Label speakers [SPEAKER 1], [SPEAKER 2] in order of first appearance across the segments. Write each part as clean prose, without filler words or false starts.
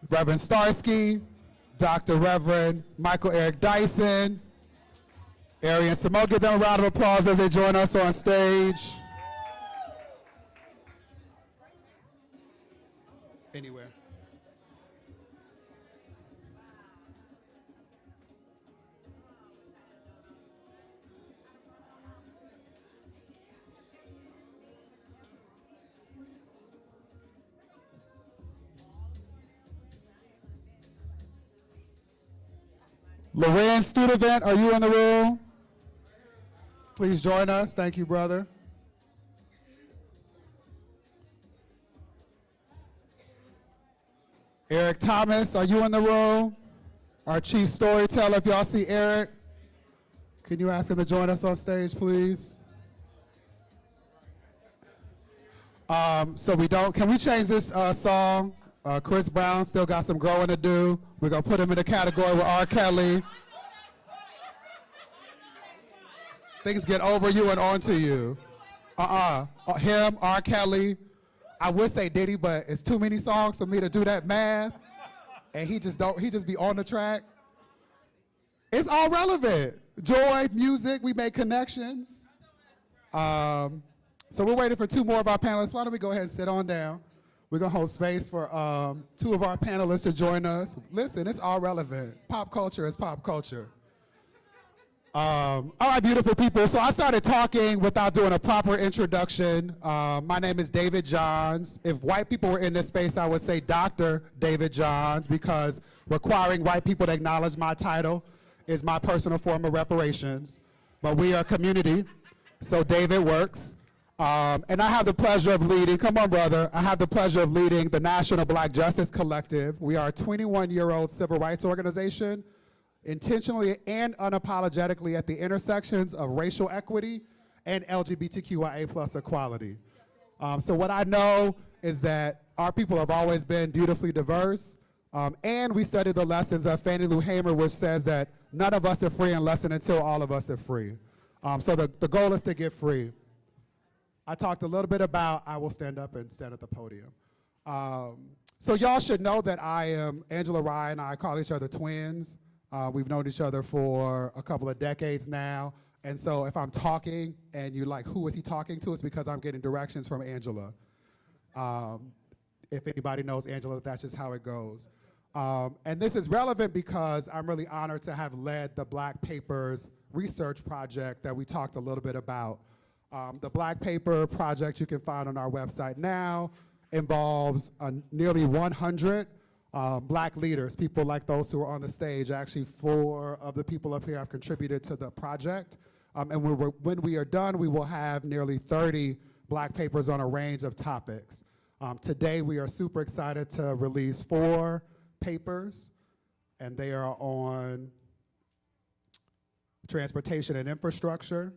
[SPEAKER 1] Reverend Starsky, Dr. Reverend Michael Eric Dyson, Arian Simone. Give them a round of applause as they join us on stage. Anywhere. Lorenz Studevant, are you in the room? Please join us. Thank you, brother. Eric Thomas, are you in the room? Our chief storyteller, if y'all see Eric, can you ask him to join us on stage, please? Can we change this song? Chris Brown still got some growing to do. We're going to put him in the category with R. Kelly. Things get over you and onto you. Him, R. Kelly. I would say Diddy, but it's too many songs for me to do that math. And he just be on the track. It's all relevant. Joy, music, we make connections. So we're waiting for two more of our panelists. Why don't we go ahead and sit on down? We're going to hold space for two of our panelists to join us. Listen, it's all relevant. Pop culture is pop culture. All right, beautiful people. So I started talking without doing a proper introduction. My name is David Johns. If white people were in this space, I would say Dr. David Johns, because requiring white people to acknowledge my title is my personal form of reparations. But we are a community, so David works. And I have the pleasure of leading, come on, brother, I have the pleasure of leading the National Black Justice Collective. We are a 21-year-old civil rights organization, intentionally and unapologetically at the intersections of racial equity and LGBTQIA+ equality. So what I know is that our people have always been beautifully diverse, and we study the lessons of Fannie Lou Hamer, which says that none of us are free unless and until all of us are free. So the goal is to get free. I talked a little bit about, I will stand up and stand at the podium. So y'all should know that I am, Angela Rye and I call each other twins. We've known each other for a couple of decades now. And so if I'm talking and you're like, who is he talking to? It's because I'm getting directions from Angela. If anybody knows Angela, that's just how it goes. And this is relevant because I'm really honored to have led the Black Papers research project that we talked a little bit about. The Black Paper project you can find on our website now involves nearly 100 Black leaders, people like those who are on the stage. Actually, 4 of the people up here have contributed to the project. And when we are done, we will have nearly 30 Black Papers on a range of topics. Today, we are super excited to release 4 papers, and they are on transportation and infrastructure,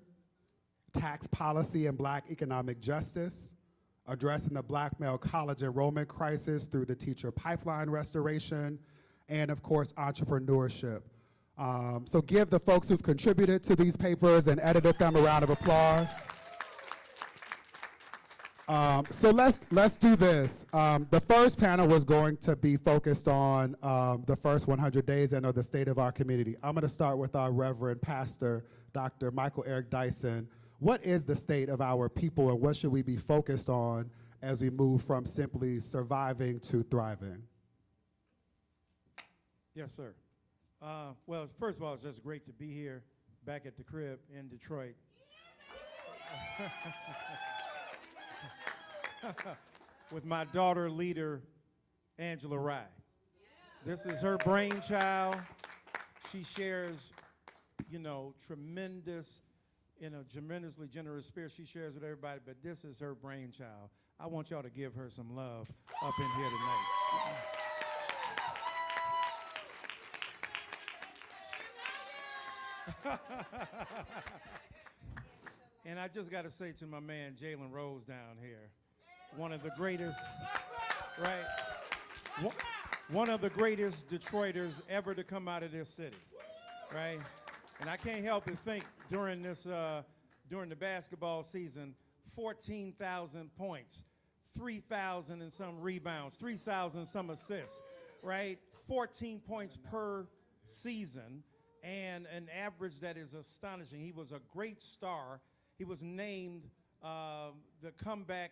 [SPEAKER 1] tax policy and Black economic justice, addressing the Black male college enrollment crisis through the teacher pipeline restoration, and of course, entrepreneurship. So give the folks who've contributed to these papers and edited them a round of applause. So let's do this. The first panel was going to be focused on the first 100 days and the state of our community. I'm gonna start with our Reverend Pastor, Dr. Michael Eric Dyson. What is the state of our people, and what should we be focused on as we move from simply surviving to thriving?
[SPEAKER 2] Yes, sir. Well, first of all, it's just great to be here back at the crib in Detroit. With my daughter leader, Angela Rye. This is her brainchild. She shares, tremendously generous spirit she shares with everybody, but this is her brainchild. I want y'all to give her some love up in here tonight. And I just got to say to my man, Jalen Rose down here, one of the greatest, right? One of the greatest Detroiters ever to come out of this city, right? And I can't help but think during the basketball season, 14,000 points, 3,000 and some rebounds, 3,000 and some assists, right? 14 points per season, and an average that is astonishing. He was a great star. He was named the comeback,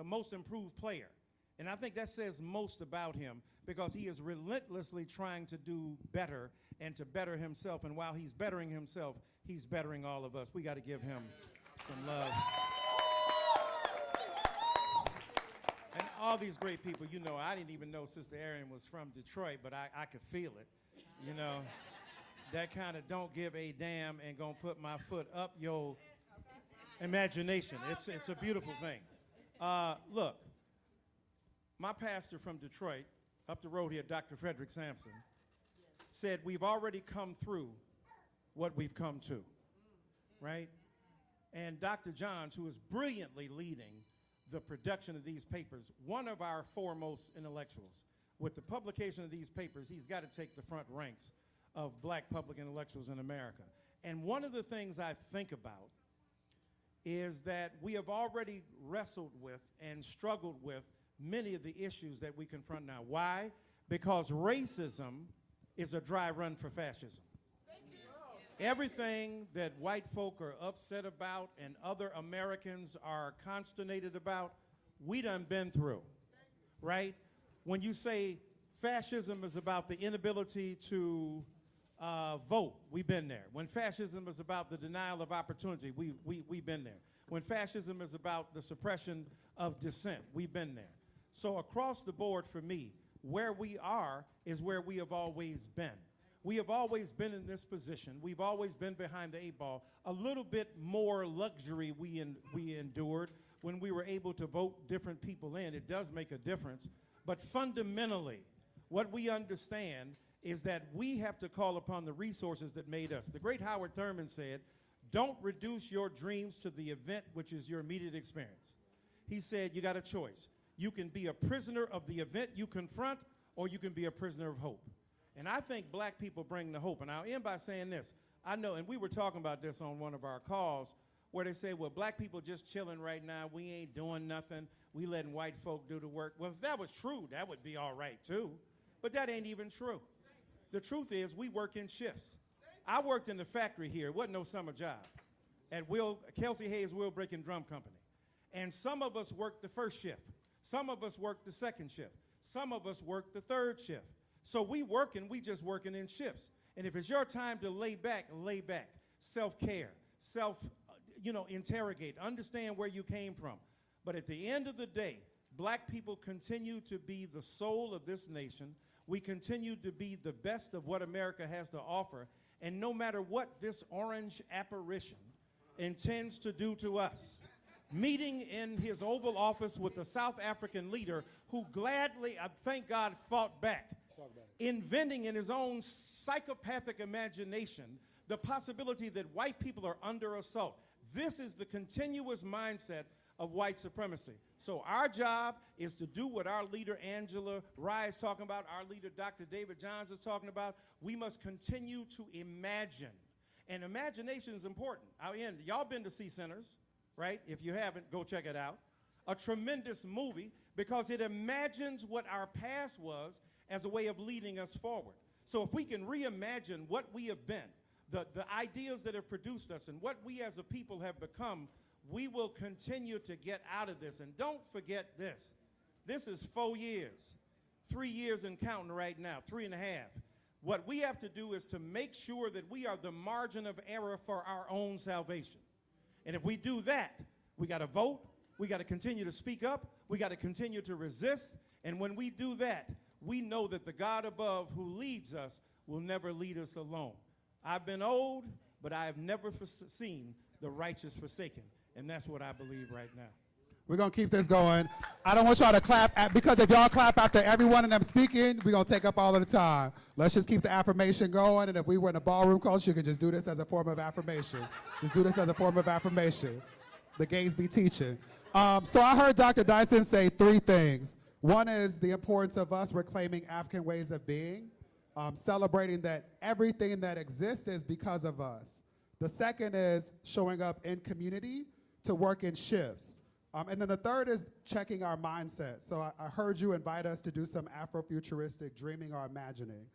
[SPEAKER 2] most improved player. And I think that says most about him, because he is relentlessly trying to do better and to better himself. And while he's bettering himself, he's bettering all of us. We got to give him some love. And all these great people, I didn't even know Sister Erin was from Detroit, but I could feel it, that kind of don't give a damn and gonna put my foot up your imagination. It's a beautiful thing. Look, my pastor from Detroit, up the road here, Dr. Frederick Sampson, said we've already come through what we've come to, right? And Dr. Johns, who is brilliantly leading the production of these papers, one of our foremost intellectuals, with the publication of these papers, he's got to take the front ranks of black public intellectuals in America. And one of the things I think about is that we have already wrestled with and struggled with many of the issues that we confront now. Why? Because racism is a dry run for fascism. Everything that white folk are upset about and other Americans are consternated about, we done been through, right? When you say fascism is about the inability to vote, we've been there. When fascism is about the denial of opportunity, we've been there. When fascism is about the suppression of dissent, we've been there. So across the board for me, where we are is where we have always been. We have always been in this position. We've always been behind the eight ball. A little bit more luxury we endured when we were able to vote different people in. It does make a difference. But fundamentally, what we understand is that we have to call upon the resources that made us. The great Howard Thurman said, don't reduce your dreams to the event which is your immediate experience. He said, you got a choice. You can be a prisoner of the event you confront, or you can be a prisoner of hope. And I think black people bring the hope. And I'll end by saying this. I know, and we were talking about this on one of our calls, where they say, well, black people just chilling right now. We ain't doing nothing. We letting white folk do the work. Well, if that was true, that would be all right, too. But that ain't even true. The truth is, we work in shifts. I worked in the factory here. It wasn't no summer job. At Kelsey Hayes Wheel Break and Drum Company. And some of us worked the first shift. Some of us worked the second shift. Some of us worked the third shift. So we just working in shifts. And if it's your time to lay back, self-care, interrogate, understand where you came from. But at the end of the day, black people continue to be the soul of this nation. We continue to be the best of what America has to offer. And no matter what this orange apparition intends to do to us, meeting in his Oval Office with a South African leader who gladly, I thank God, fought back, inventing in his own psychopathic imagination the possibility that white people are under assault. This is the continuous mindset of white supremacy. So our job is to do what our leader Angela Rye is talking about, our leader Dr. David Johns is talking about. We must continue to imagine. And imagination is important. Y'all been to Sea Centers, right? If you haven't, go check it out. A tremendous movie, because it imagines what our past was as a way of leading us forward. So if we can reimagine what we have been, the ideas that have produced us, and what we as a people have become, we will continue to get out of this. And don't forget this. This is 4 years, 3 years and counting right now, 3.5. What we have to do is to make sure that we are the margin of error for our own salvation. And if we do that, we got to vote, we got to continue to speak up, we got to continue to resist. And when we do that, we know that the God above who leads us will never lead us alone. I've been old, but I have never seen the righteous forsaken. And that's what I believe right now.
[SPEAKER 1] We're going to keep this going. I don't want y'all to clap, because if y'all clap after every one of them speaking, we're going to take up all of the time. Let's just keep the affirmation going, and if we were in a ballroom culture, you can just do this as a form of affirmation. Just do this as a form of affirmation. The gays be teaching. So I heard Dr. Dyson say 3 things. One is the importance of us reclaiming African ways of being, celebrating that everything that exists is because of us. The second is showing up in community to work in shifts. And then the third is checking our mindset. So I heard you invite us to do some Afrofuturistic dreaming or imagining.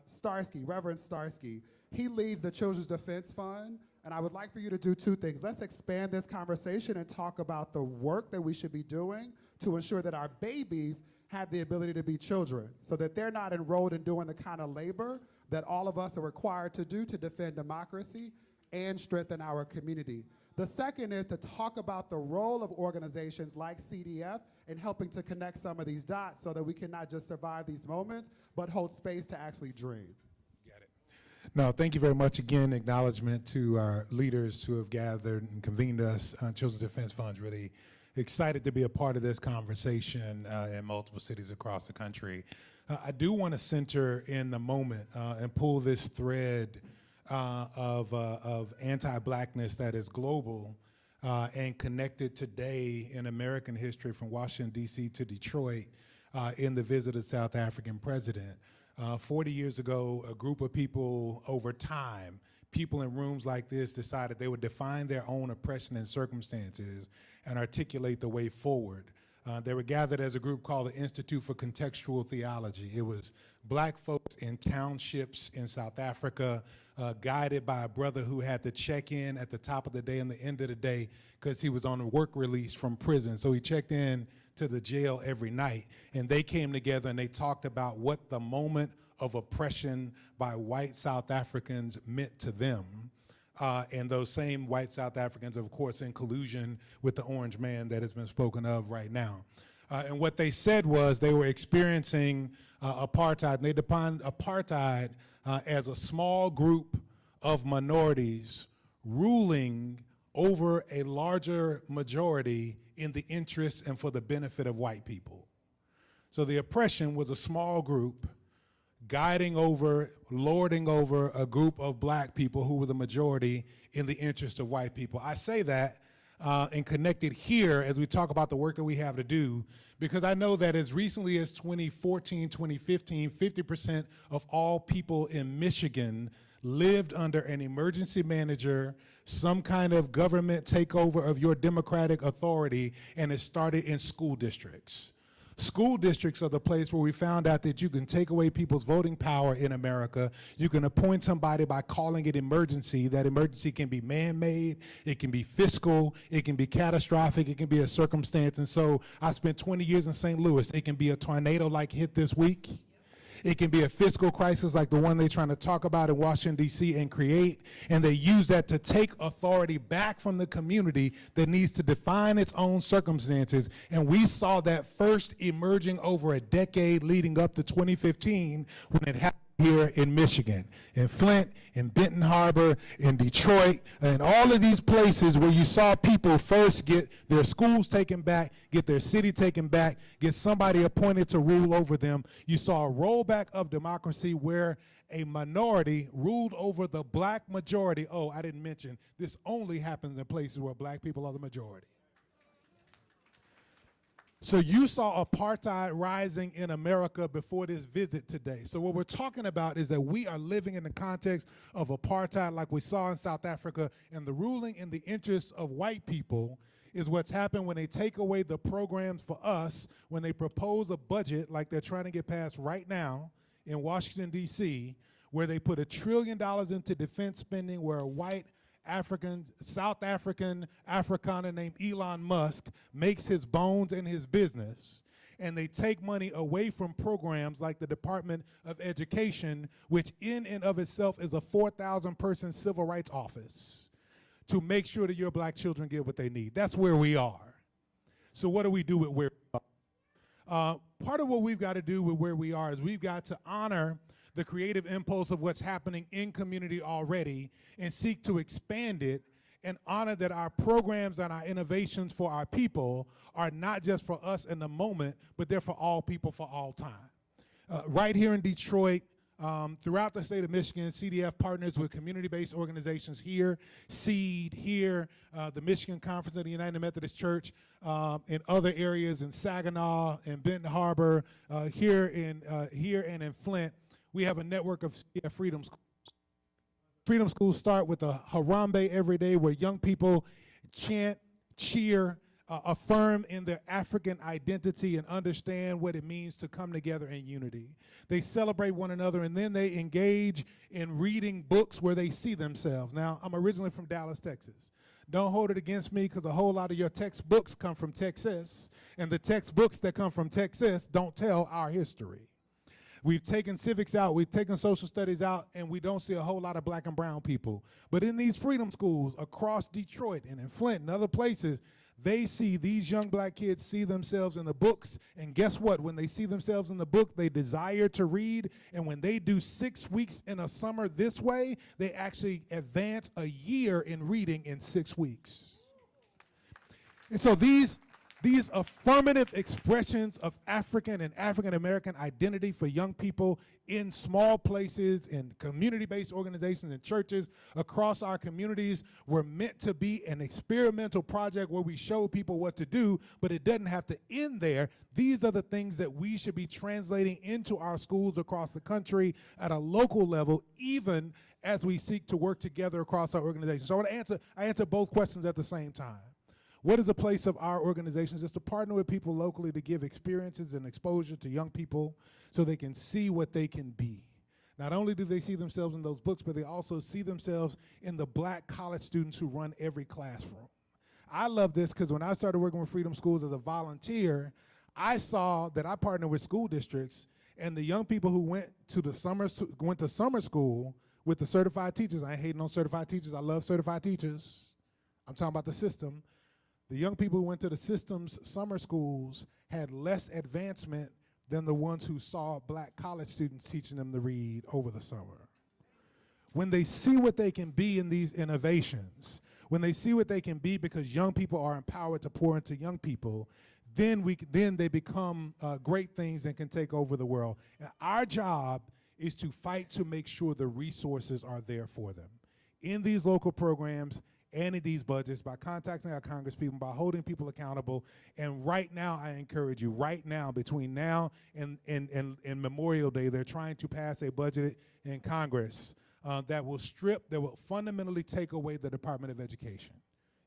[SPEAKER 1] Starsky, Reverend Starsky, he leads the Children's Defense Fund, and I would like for you to do two things. Let's expand this conversation and talk about the work that we should be doing to ensure that our babies have the ability to be children, so that they're not enrolled in doing the kind of labor that all of us are required to do to defend democracy and strengthen our community. The second is to talk about the role of organizations like CDF in helping to connect some of these dots so that we can not just survive these moments, but hold space to actually dream.
[SPEAKER 3] Got it. No, thank you very much again. Acknowledgement to our leaders who have gathered and convened us on Children's Defense Funds. Really excited to be a part of this conversation in multiple cities across the country. I do want to center in the moment and pull this thread of anti-blackness that is global and connected today in American history from Washington, D.C. to Detroit in the visit of the South African president. 40 years ago, a group of people over time, people in rooms like this decided they would define their own oppression and circumstances and articulate the way forward. They were gathered as a group called the Institute for Contextual Theology. It was black folks in townships in South Africa, guided by a brother who had to check in at the top of the day and the end of the day because he was on a work release from prison. So he checked in to the jail every night. And they came together and they talked about what the moment of oppression by white South Africans meant to them. And those same white South Africans, of course, in collusion with the orange man that has been spoken of right now. And what they said was they were experiencing apartheid, and they defined apartheid as a small group of minorities ruling over a larger majority in the interest and for the benefit of white people. So the oppression was a small group guiding over, lording over a group of black people who were the majority in the interest of white people. I say that and connect it here as we talk about the work that we have to do, because I know that as recently as 2014, 2015, 50% of all people in Michigan lived under an emergency manager, some kind of government takeover of your democratic authority, and it started in school districts. School districts are the place where we found out that you can take away people's voting power in America. You can appoint somebody by calling it emergency. That emergency can be man-made, it can be fiscal, it can be catastrophic, it can be a circumstance. And so I spent 20 years in St. Louis. It can be a tornado like hit this week. It can be a fiscal crisis like the one they're trying to talk about in Washington, D.C. and create, and they use that to take authority back from the community that needs to define its own circumstances. And we saw that first emerging over a decade leading up to 2015 when it happened here in Michigan, in Flint, in Benton Harbor, in Detroit, and all of these places where you saw people first get their schools taken back, get their city taken back, get somebody appointed to rule over them. You saw a rollback of democracy where a minority ruled over the black majority. Oh, I didn't mention, this only happens in places where black people are the majority. So you saw apartheid rising in America before this visit today. So what we're talking about is that we are living in the context of apartheid like we saw in South Africa, and the ruling in the interests of white people is what's happened when they take away the programs for us, when they propose a budget like they're trying to get passed right now in Washington, D.C., where they put $1 trillion into defense spending, where a white South African Afrikaner named Elon Musk makes his bones in his business, and they take money away from programs like the Department of Education, which in and of itself is a 4,000-person civil rights office, to make sure that your black children get what they need. That's where we are. So what do we do with where we are? Part of what we've got to do with where we are is we've got to honor the creative impulse of what's happening in community already and seek to expand it and honor that our programs and our innovations for our people are not just for us in the moment, but they're for all people for all time. Right here in Detroit, throughout the state of Michigan, CDF partners with community-based organizations here, SEED here, the Michigan Conference of the United Methodist Church, in other areas in Saginaw and Benton Harbor, here and in Flint. We have a network of Freedom Schools. Freedom Schools start with a Harambe every day where young people chant, cheer, affirm in their African identity and understand what it means to come together in unity. They celebrate one another, and then they engage in reading books where they see themselves. Now, I'm originally from Dallas, Texas. Don't hold it against me, because a whole lot of your textbooks come from Texas, and the textbooks that come from Texas don't tell our history. We've taken civics out, we've taken social studies out, and we don't see a whole lot of black and brown people. But in these freedom schools across Detroit and in Flint and other places, they see, these young black kids see themselves in the books, and guess what? When they see themselves in the book, they desire to read, and when they do 6 weeks in a summer this way, they actually advance a year in reading in 6 weeks. And so these affirmative expressions of African and African-American identity for young people in small places, in community-based organizations and churches across our communities were meant to be an experimental project where we show people what to do, but it doesn't have to end there. These are the things that we should be translating into our schools across the country at a local level, even as we seek to work together across our organizations. So I answer both questions at the same time. What is the place of our organizations? Is to partner with people locally to give experiences and exposure to young people so they can see what they can be. Not only do they see themselves in those books, but they also see themselves in the black college students who run every classroom. I love this because when I started working with Freedom Schools as a volunteer, I saw that I partnered with school districts, and the young people who went to summer school with the certified teachers. I ain't hating on certified teachers. I love certified teachers. I'm talking about the system. The young people who went to the system's summer schools had less advancement than the ones who saw black college students teaching them to read over the summer. When they see what they can be in these innovations, when they see what they can be because young people are empowered to pour into young people, then they become great things and can take over the world. And our job is to fight to make sure the resources are there for them in these local programs and in these budgets, by contacting our congresspeople, by holding people accountable. And right now, I encourage you, right now, between now and Memorial Day, they're trying to pass a budget in Congress that will fundamentally take away the Department of Education.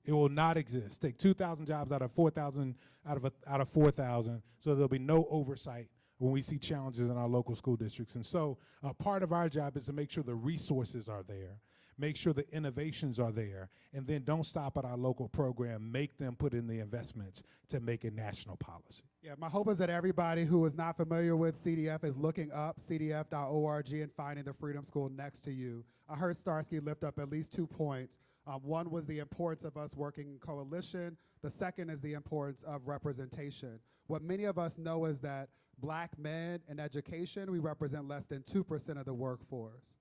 [SPEAKER 3] It will not exist. Take 2,000 jobs out of 4,000, out of 4,000, so there'll be no oversight when we see challenges in our local school districts. And so part of our job is to make sure the resources are there, make sure the innovations are there, and then don't stop at our local program. Make them put in the investments to make it national policy.
[SPEAKER 1] Yeah, my hope is that everybody who is not familiar with CDF is looking up cdf.org and finding the Freedom School next to you. I heard Starsky lift up at least 2 points. One was the importance of us working in coalition. The second is the importance of representation. What many of us know is that black men in education, we represent less than 2% of the workforce.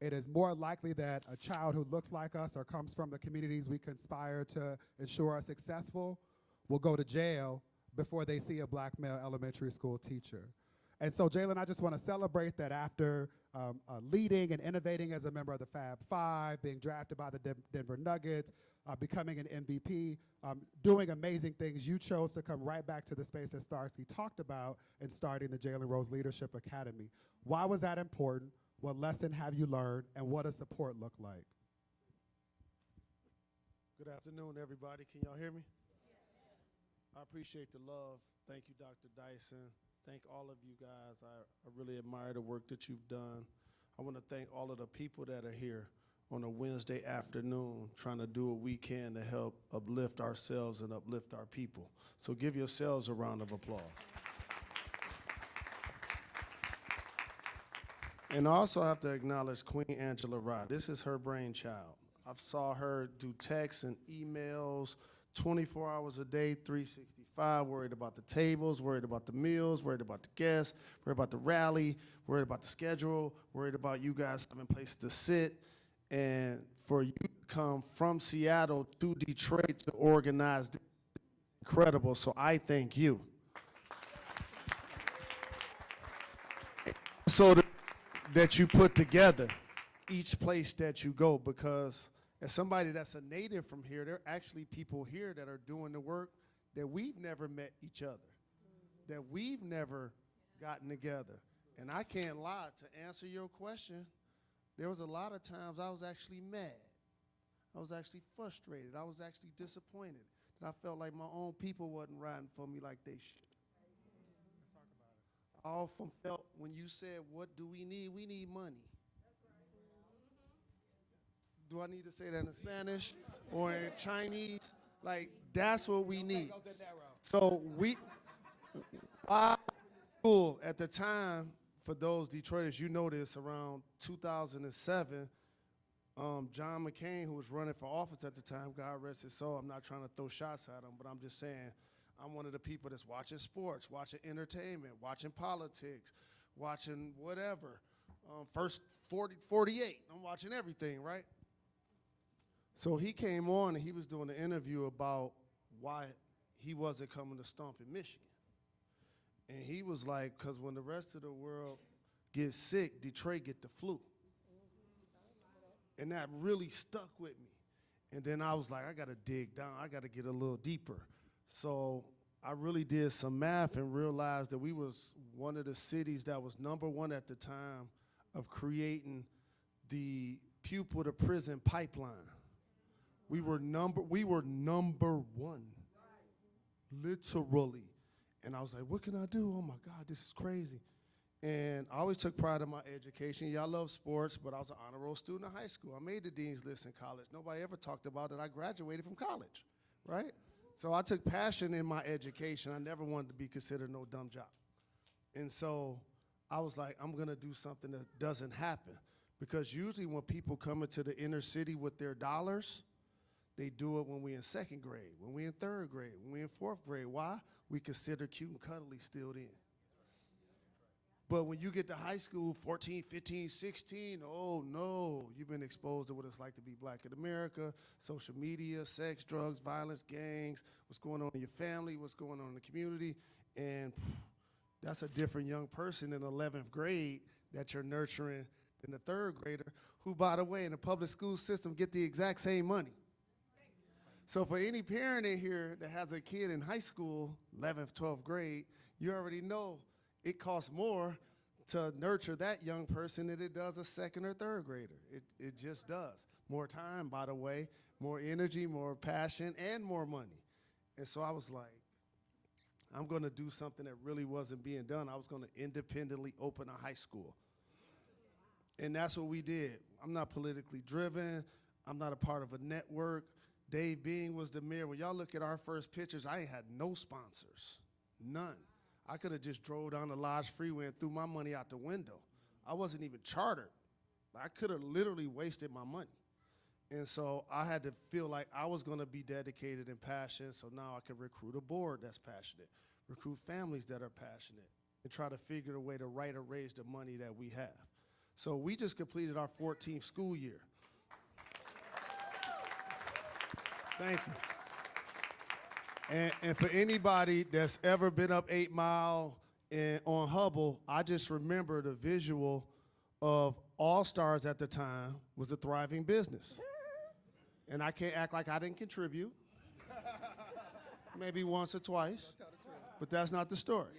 [SPEAKER 1] It is more likely that a child who looks like us or comes from the communities we conspire to ensure are successful will go to jail before they see a black male elementary school teacher. And so, Jalen, I just want to celebrate that after leading and innovating as a member of the Fab Five, being drafted by the Denver Nuggets, becoming an MVP, doing amazing things, you chose to come right back to the space that Starsky talked about and starting the Jalen Rose Leadership Academy. Why was that important? What lesson have you learned, and what does support look like?
[SPEAKER 4] Good afternoon, everybody. Can y'all hear me? I appreciate the love. Thank you, Dr. Dyson. Thank all of you guys. I really admire the work that you've done. I want to thank all of the people that are here on a Wednesday afternoon trying to do what we can to help uplift ourselves and uplift our people. So give yourselves a round of applause. And I also have to acknowledge Queen Angela Rye. This is her brainchild. I've saw her do texts and emails 24 hours a day, 365, worried about the tables, worried about the meals, worried about the guests, worried about the rally, worried about the schedule, worried about you guys having places to sit. And for you to come from Seattle to Detroit to organize this is incredible, so I thank you. So that you put together each place that you go, because as somebody that's a native from here, there are actually people here that are doing the work that we've never met each other, that we've never gotten together. And I can't lie, to answer your question, there was a lot of times I was actually mad. I was actually frustrated. I was actually disappointed. and I felt like my own people wasn't riding for me like they should. I often felt when you said, what do we need? We need money. Do I need to say that in Spanish or in Chinese? Like, that's what we need. So our school at the time, for those Detroiters, you know this, around 2007, John McCain, who was running for office at the time, God rest his soul, I'm not trying to throw shots at him, but I'm just saying, I'm one of the people that's watching sports, watching entertainment, watching politics, watching whatever. First 48, I'm watching everything, right? So he came on and he was doing an interview about why he wasn't coming to stomp in Michigan. And he was like, because when the rest of the world gets sick, Detroit get the flu. And that really stuck with me. And then I was like, I got to dig down. I got to get a little deeper. So I really did some math and realized that we was one of the cities that was #1 at the time of creating the pupil to prison pipeline. We were number one, literally. And I was like, what can I do? Oh my God, this is crazy. And I always took pride in my education. Yeah, I love sports, but I was an honor roll student in high school. I made the dean's list in college. Nobody ever talked about that I graduated from college, right? So I took passion in my education. I never wanted to be considered no dumb job. And so I was like, I'm gonna do something that doesn't happen. Because usually when people come into the inner city with their dollars, they do it when we're in 2nd grade, when we're in 3rd grade, when we're in 4th grade. Why? We consider cute and cuddly still then. But when you get to high school, 14, 15, 16, oh no, you've been exposed to what it's like to be black in America, social media, sex, drugs, violence, gangs, what's going on in your family, what's going on in the community, and that's a different young person in 11th grade that you're nurturing than the 3rd grader, who, by the way, in the public school system get the exact same money. So for any parent in here that has a kid in high school, 11th, 12th grade, you already know it costs more to nurture that young person than it does a 2nd or 3rd grader. It just does. More time, by the way, more energy, more passion, and more money. And so I was like, I'm gonna do something that really wasn't being done. I was gonna independently open a high school. And that's what we did. I'm not politically driven. I'm not a part of a network. Dave Being was the mayor. When y'all look at our first pictures, I ain't had no sponsors, none. I could have just drove down the Lodge Freeway and threw my money out the window. I wasn't even chartered. I could have literally wasted my money. And so I had to feel like I was gonna be dedicated and passionate, so now I can recruit a board that's passionate, recruit families that are passionate, and try to figure a way to right or raise the money that we have. So we just completed our 14th school year. Thank you. And for anybody that's ever been up 8 Mile on Hubble, I just remember the visual of All Stars at the time was a thriving business. And I can't act like I didn't contribute. Maybe once or twice, but that's not the story.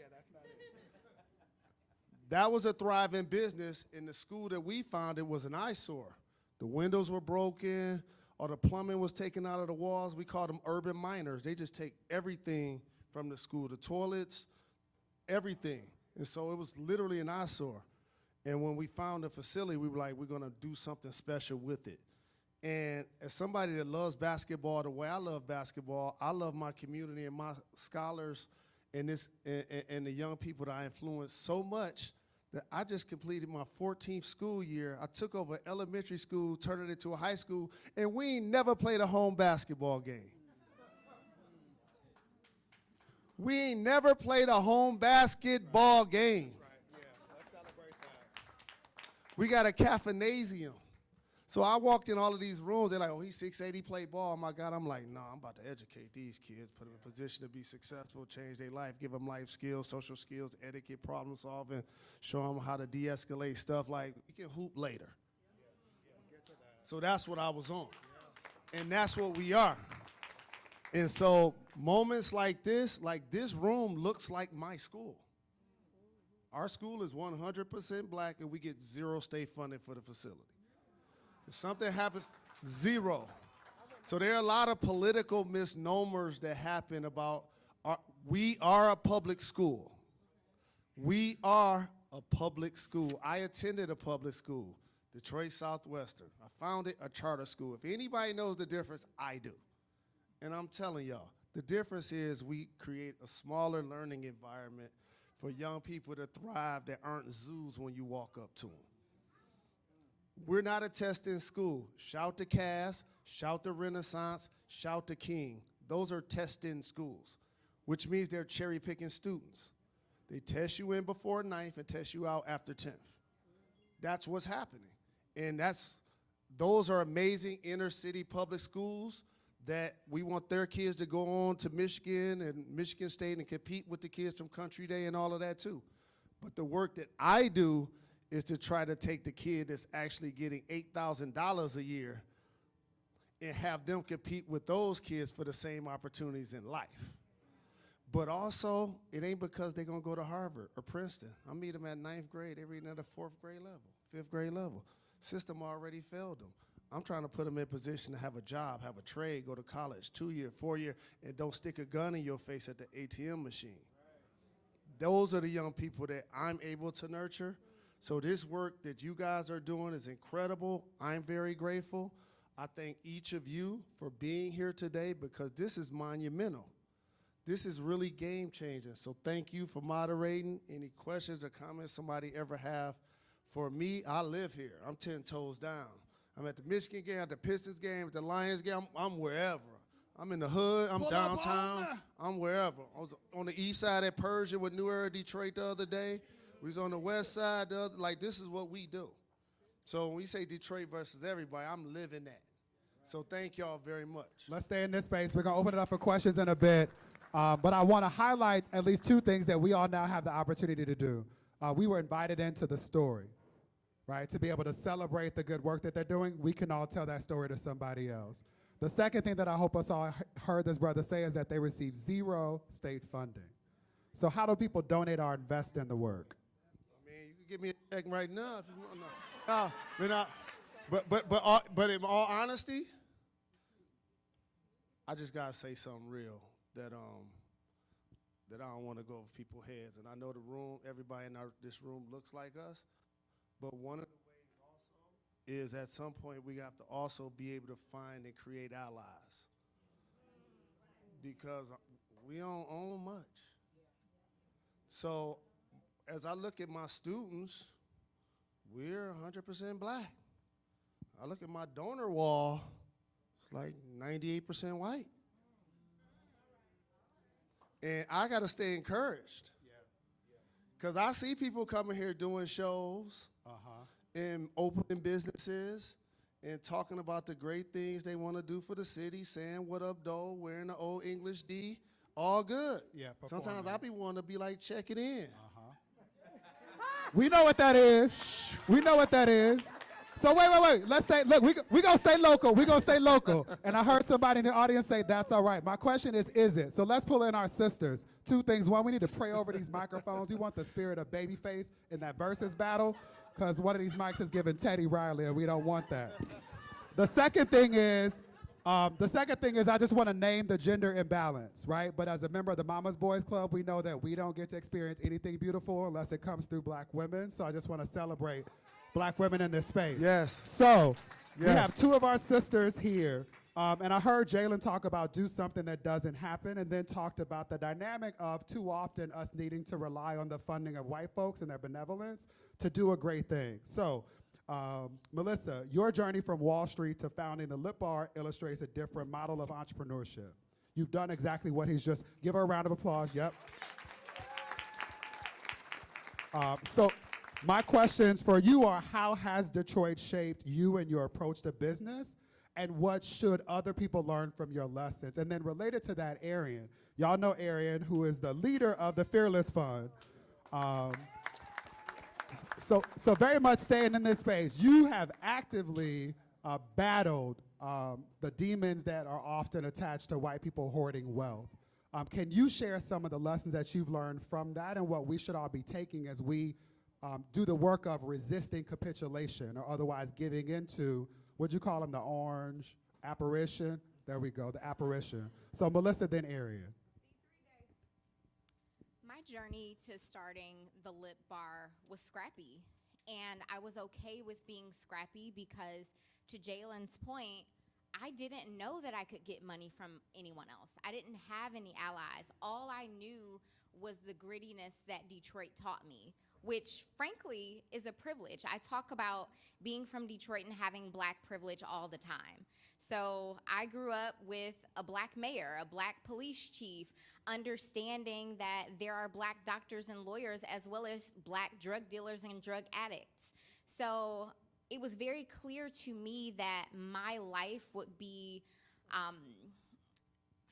[SPEAKER 4] That was a thriving business, and the school that we founded was an eyesore. The windows were broken, or the plumbing was taken out of the walls. We called them urban miners. They just take everything from the school, the toilets, everything. And so it was literally an eyesore. And when we found the facility, we were like, we're gonna do something special with it. And as somebody that loves basketball the way I love basketball, I love my community and my scholars and the young people that I influence so much that I just completed my 14th school year. I took over elementary school, turned it into a high school, and we ain't never played a home basketball game. We ain't never played a home basketball game. We got a caffeinasium. So I walked in all of these rooms, they're like, oh, he's 6'8", he played ball. Oh my God, I'm like, nah, I'm about to educate these kids, put them in a position to be successful, change their life, give them life skills, social skills, etiquette, problem solving, show them how to de-escalate stuff like, we can hoop later. So that's what I was on. And that's what we are. And so moments like this room looks like my school. Our school is 100% black and we get 0 state funding for the facility. If something happens, 0. So there are a lot of political misnomers that happen about we are a public school. We are a public school. I attended a public school, Detroit Southwestern. I founded a charter school. If anybody knows the difference, I do. And I'm telling y'all, the difference is we create a smaller learning environment for young people to thrive that aren't zoos when you walk up to them. We're not a testing school. Shout to Cass, shout to Renaissance, shout to King. Those are testing schools, which means they're cherry picking students. They test you in before 9th and test you out after 10th. That's what's happening. And those are amazing inner city public schools that we want their kids to go on to Michigan and Michigan State and compete with the kids from Country Day and all of that too. But the work that I do is to try to take the kid that's actually getting $8,000 a year and have them compete with those kids for the same opportunities in life. But also, it ain't because they're gonna go to Harvard or Princeton. I meet them at 9th grade, they're reading at a 4th grade level, 5th grade level. System already failed them. I'm trying to put them in position to have a job, have a trade, go to college, 2-year, 4-year, and don't stick a gun in your face at the ATM machine. Those are the young people that I'm able to nurture. So this work that you guys are doing is incredible. I'm very grateful. I thank each of you for being here today because this is monumental. This is really game changing. So thank you for moderating. Any questions or comments somebody ever have for me? I live here. I'm 10 toes down. I'm at the Michigan game, at the Pistons game, at the Lions game. I'm wherever. I'm in the hood. I'm downtown. I'm wherever. I was on the east side at Persian with New Era Detroit the other day. We was on the west side. Like, this is what we do. So when we say Detroit versus everybody, I'm living that. So thank y'all very much.
[SPEAKER 1] Let's stay in this space. We're going to open it up for questions in a bit. But I want to highlight at least 2 things that we all now have the opportunity to do. We were invited into the story, right? To be able to celebrate the good work that they're doing, we can all tell that story to somebody else. The second thing that I hope us all heard this brother say is that they receive 0 state funding. So how do people donate or invest in the work?
[SPEAKER 4] I mean, you can give me a check right now if you want. But in all honesty, I just gotta say something real that I don't want to go over people's heads. And I know the room, everybody in this room looks like us, but one of the ways also is at some point we have to also be able to find and create allies because we don't own much. So as I look at my students, we're 100% black. I look at my donor wall, it's like 98% white. And I got to stay encouraged. Because I see people coming here doing shows and opening businesses and talking about the great things they want to do for the city, saying what up, though, wearing the old English D, all good.
[SPEAKER 1] Yeah,
[SPEAKER 4] sometimes I be wanting to be like, check it in.
[SPEAKER 1] We know what that is. We know what that is. So wait. Let's say, look, we gonna stay local. We gonna stay local. And I heard somebody in the audience say that's all right. My question is it? So let's pull in our sisters. 2 things. One, we need to pray over these microphones. We want the spirit of Babyface in that versus battle, because one of these mics is giving Teddy Riley, and we don't want that. The second thing is I just want to name the gender imbalance, right? But as a member of the Mama's Boys Club, we know that we don't get to experience anything beautiful unless it comes through black women. So I just want to celebrate black women in this space.
[SPEAKER 4] Yes.
[SPEAKER 1] So we
[SPEAKER 4] Yes.
[SPEAKER 1] have 2 of our sisters here. And I heard Jalen talk about do something that doesn't happen, and then talked about the dynamic of too often us needing to rely on the funding of white folks and their benevolence to do a great thing. So Melissa, your journey from Wall Street to founding the Lip Bar illustrates a different model of entrepreneurship. You've done exactly what he's just, give her a round of applause, yep. So my questions for you are, how has Detroit shaped you and your approach to business? And what should other people learn from your lessons? And then related to that, Arian. Y'all know Arian, who is the leader of the Fearless Fund. So very much staying in this space, you have actively battled the demons that are often attached to white people hoarding wealth. Can you share some of the lessons that you've learned from that and what we should all be taking as we do the work of resisting capitulation or otherwise giving into, what'd you call them, the orange apparition? There we go, the apparition. So Melissa, then Arian.
[SPEAKER 5] My journey to starting the Lip Bar was scrappy. And I was okay with being scrappy because, to Jalen's point, I didn't know that I could get money from anyone else. I didn't have any allies. All I knew was the grittiness that Detroit taught me, which frankly is a privilege. I talk about being from Detroit and having Black privilege all the time. So I grew up with a Black mayor, a Black police chief, understanding that there are Black doctors and lawyers as well as Black drug dealers and drug addicts. So it was very clear to me that my life would be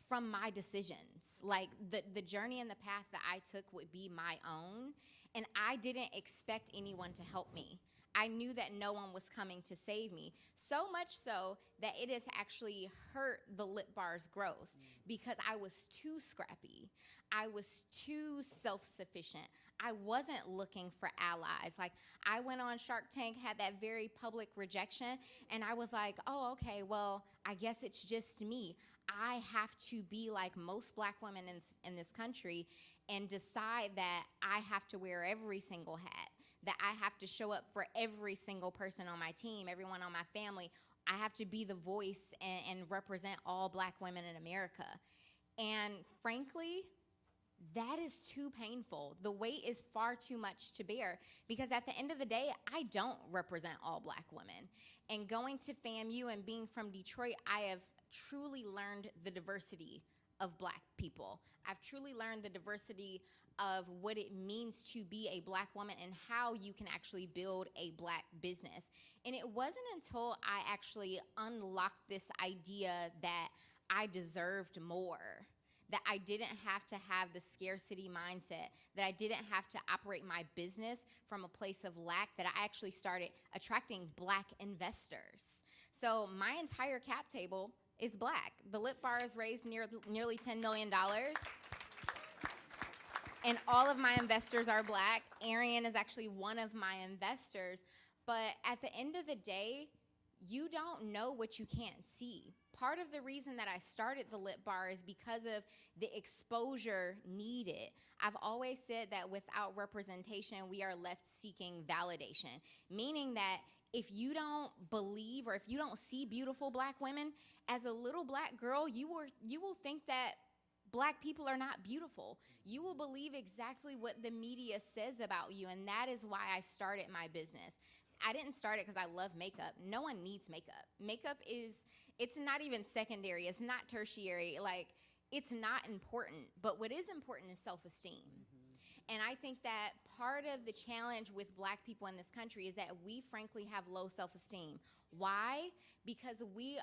[SPEAKER 5] from my decisions. Like the journey and the path that I took would be my own, and I didn't expect anyone to help me. I knew that no one was coming to save me, so much so that it has actually hurt the Lip Bar's growth because I was too scrappy. I was too self-sufficient. I wasn't looking for allies. Like, I went on Shark Tank, had that very public rejection, and I was like, oh, okay, well, I guess it's just me. I have to be like most Black women in this country and decide that I have to wear every single hat, that I have to show up for every single person on my team, everyone on my family. I have to be the voice and represent all Black women in America. And frankly, that is too painful. The weight is far too much to bear because at the end of the day, I don't represent all Black women. And going to FAMU and being from Detroit, I have truly learned the diversity of Black people. I've truly learned the diversity of what it means to be a Black woman and how you can actually build a Black business. And it wasn't until I actually unlocked this idea that I deserved more, that I didn't have to have the scarcity mindset, that I didn't have to operate my business from a place of lack, that I actually started attracting Black investors. So my entire cap table is Black. The Lip Bar has raised nearly $10 million. And all of my investors are Black. Arian is actually one of my investors. But at the end of the day, you don't know what you can't see. Part of the reason that I started the Lip Bar is because of the exposure needed. I've always said that without representation, we are left seeking validation, meaning that if you don't believe or if you don't see beautiful Black women, as a little Black girl, you will think that Black people are not beautiful. You will believe exactly what the media says about you, and that is why I started my business. I didn't start it because I love makeup. No one needs makeup. Makeup it's not even secondary. It's not tertiary. Like, it's not important. But what is important is self-esteem. And I think that part of the challenge with Black people in this country is that we frankly have low self-esteem. Why? Because we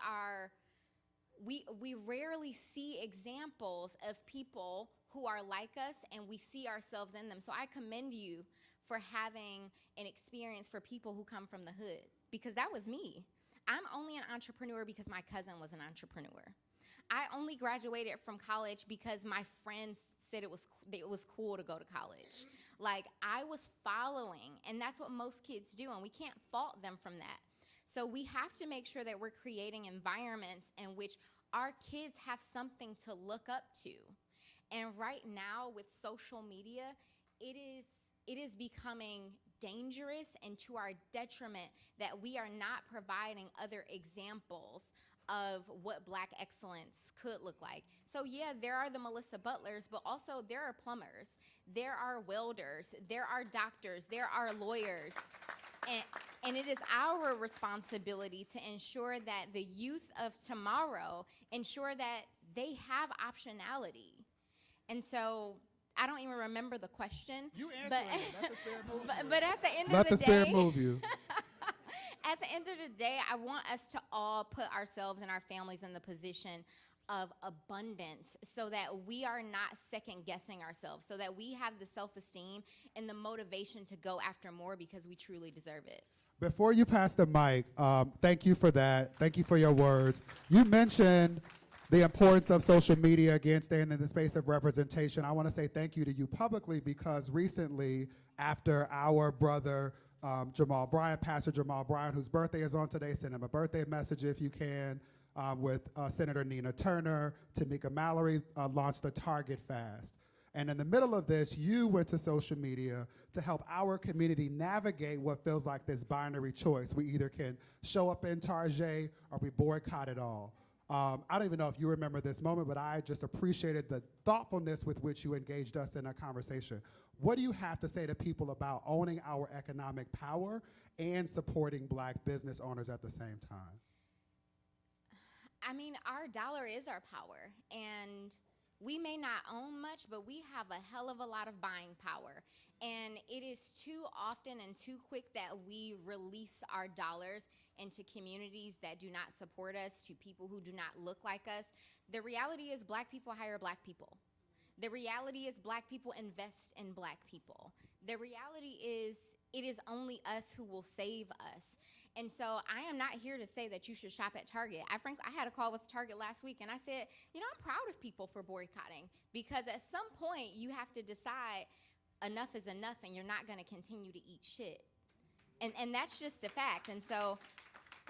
[SPEAKER 5] rarely see examples of people who are like us and we see ourselves in them. So I commend you for having an experience for people who come from the hood, because that was me. I'm only an entrepreneur because my cousin was an entrepreneur. I only graduated from college because my friends said it was cool to go to college. Like, I was following, and that's what most kids do, and we can't fault them from that. So we have to make sure that we're creating environments in which our kids have something to look up to. And right now with social media, it is becoming dangerous and to our detriment that we are not providing other examples of what Black excellence could look like. So yeah, there are the Melissa Butlers, but also there are plumbers, there are welders, there are doctors, there are lawyers. And it is our responsibility to ensure that the youth of tomorrow ensure that they have optionality. And so I don't even remember the question.
[SPEAKER 1] You answered
[SPEAKER 5] but,
[SPEAKER 1] it. Let the spirit move you.
[SPEAKER 5] but at the end
[SPEAKER 1] Let
[SPEAKER 5] of the
[SPEAKER 1] the spirit
[SPEAKER 5] day,
[SPEAKER 1] move you.
[SPEAKER 5] at the end of the day, I want us to all put ourselves and our families in the position of abundance so that we are not second guessing ourselves, so that we have the self-esteem and the motivation to go after more because we truly deserve it.
[SPEAKER 1] Before you pass the mic, thank you for that. Thank you for your words. You mentioned the importance of social media, again, staying in the space of representation. I want to say thank you to you publicly because recently, after our brother Jamal Bryant, Pastor Jamal Bryant, whose birthday is on today, send him a birthday message if you can. with Senator Nina Turner. Tamika Mallory launched the Target Fast. And in the middle of this, you went to social media to help our community navigate what feels like this binary choice. We either can show up in Target or we boycott it all. I don't even know if you remember this moment, but I just appreciated the thoughtfulness with which you engaged us in a conversation. What do you have to say to people about owning our economic power and supporting Black business owners at the same time?
[SPEAKER 5] I mean, our dollar is our power, and we may not own much, but we have a hell of a lot of buying power. And it is too often and too quick that we release our dollars into communities that do not support us, to people who do not look like us. The reality is Black people hire Black people. The reality is Black people invest in Black people. The reality is it is only us who will save us. And so I am not here to say that you should shop at Target. I had a call with Target last week, and I said, you know, I'm proud of people for boycotting, because at some point you have to decide enough is enough and you're not going to continue to eat shit. And that's just a fact. And so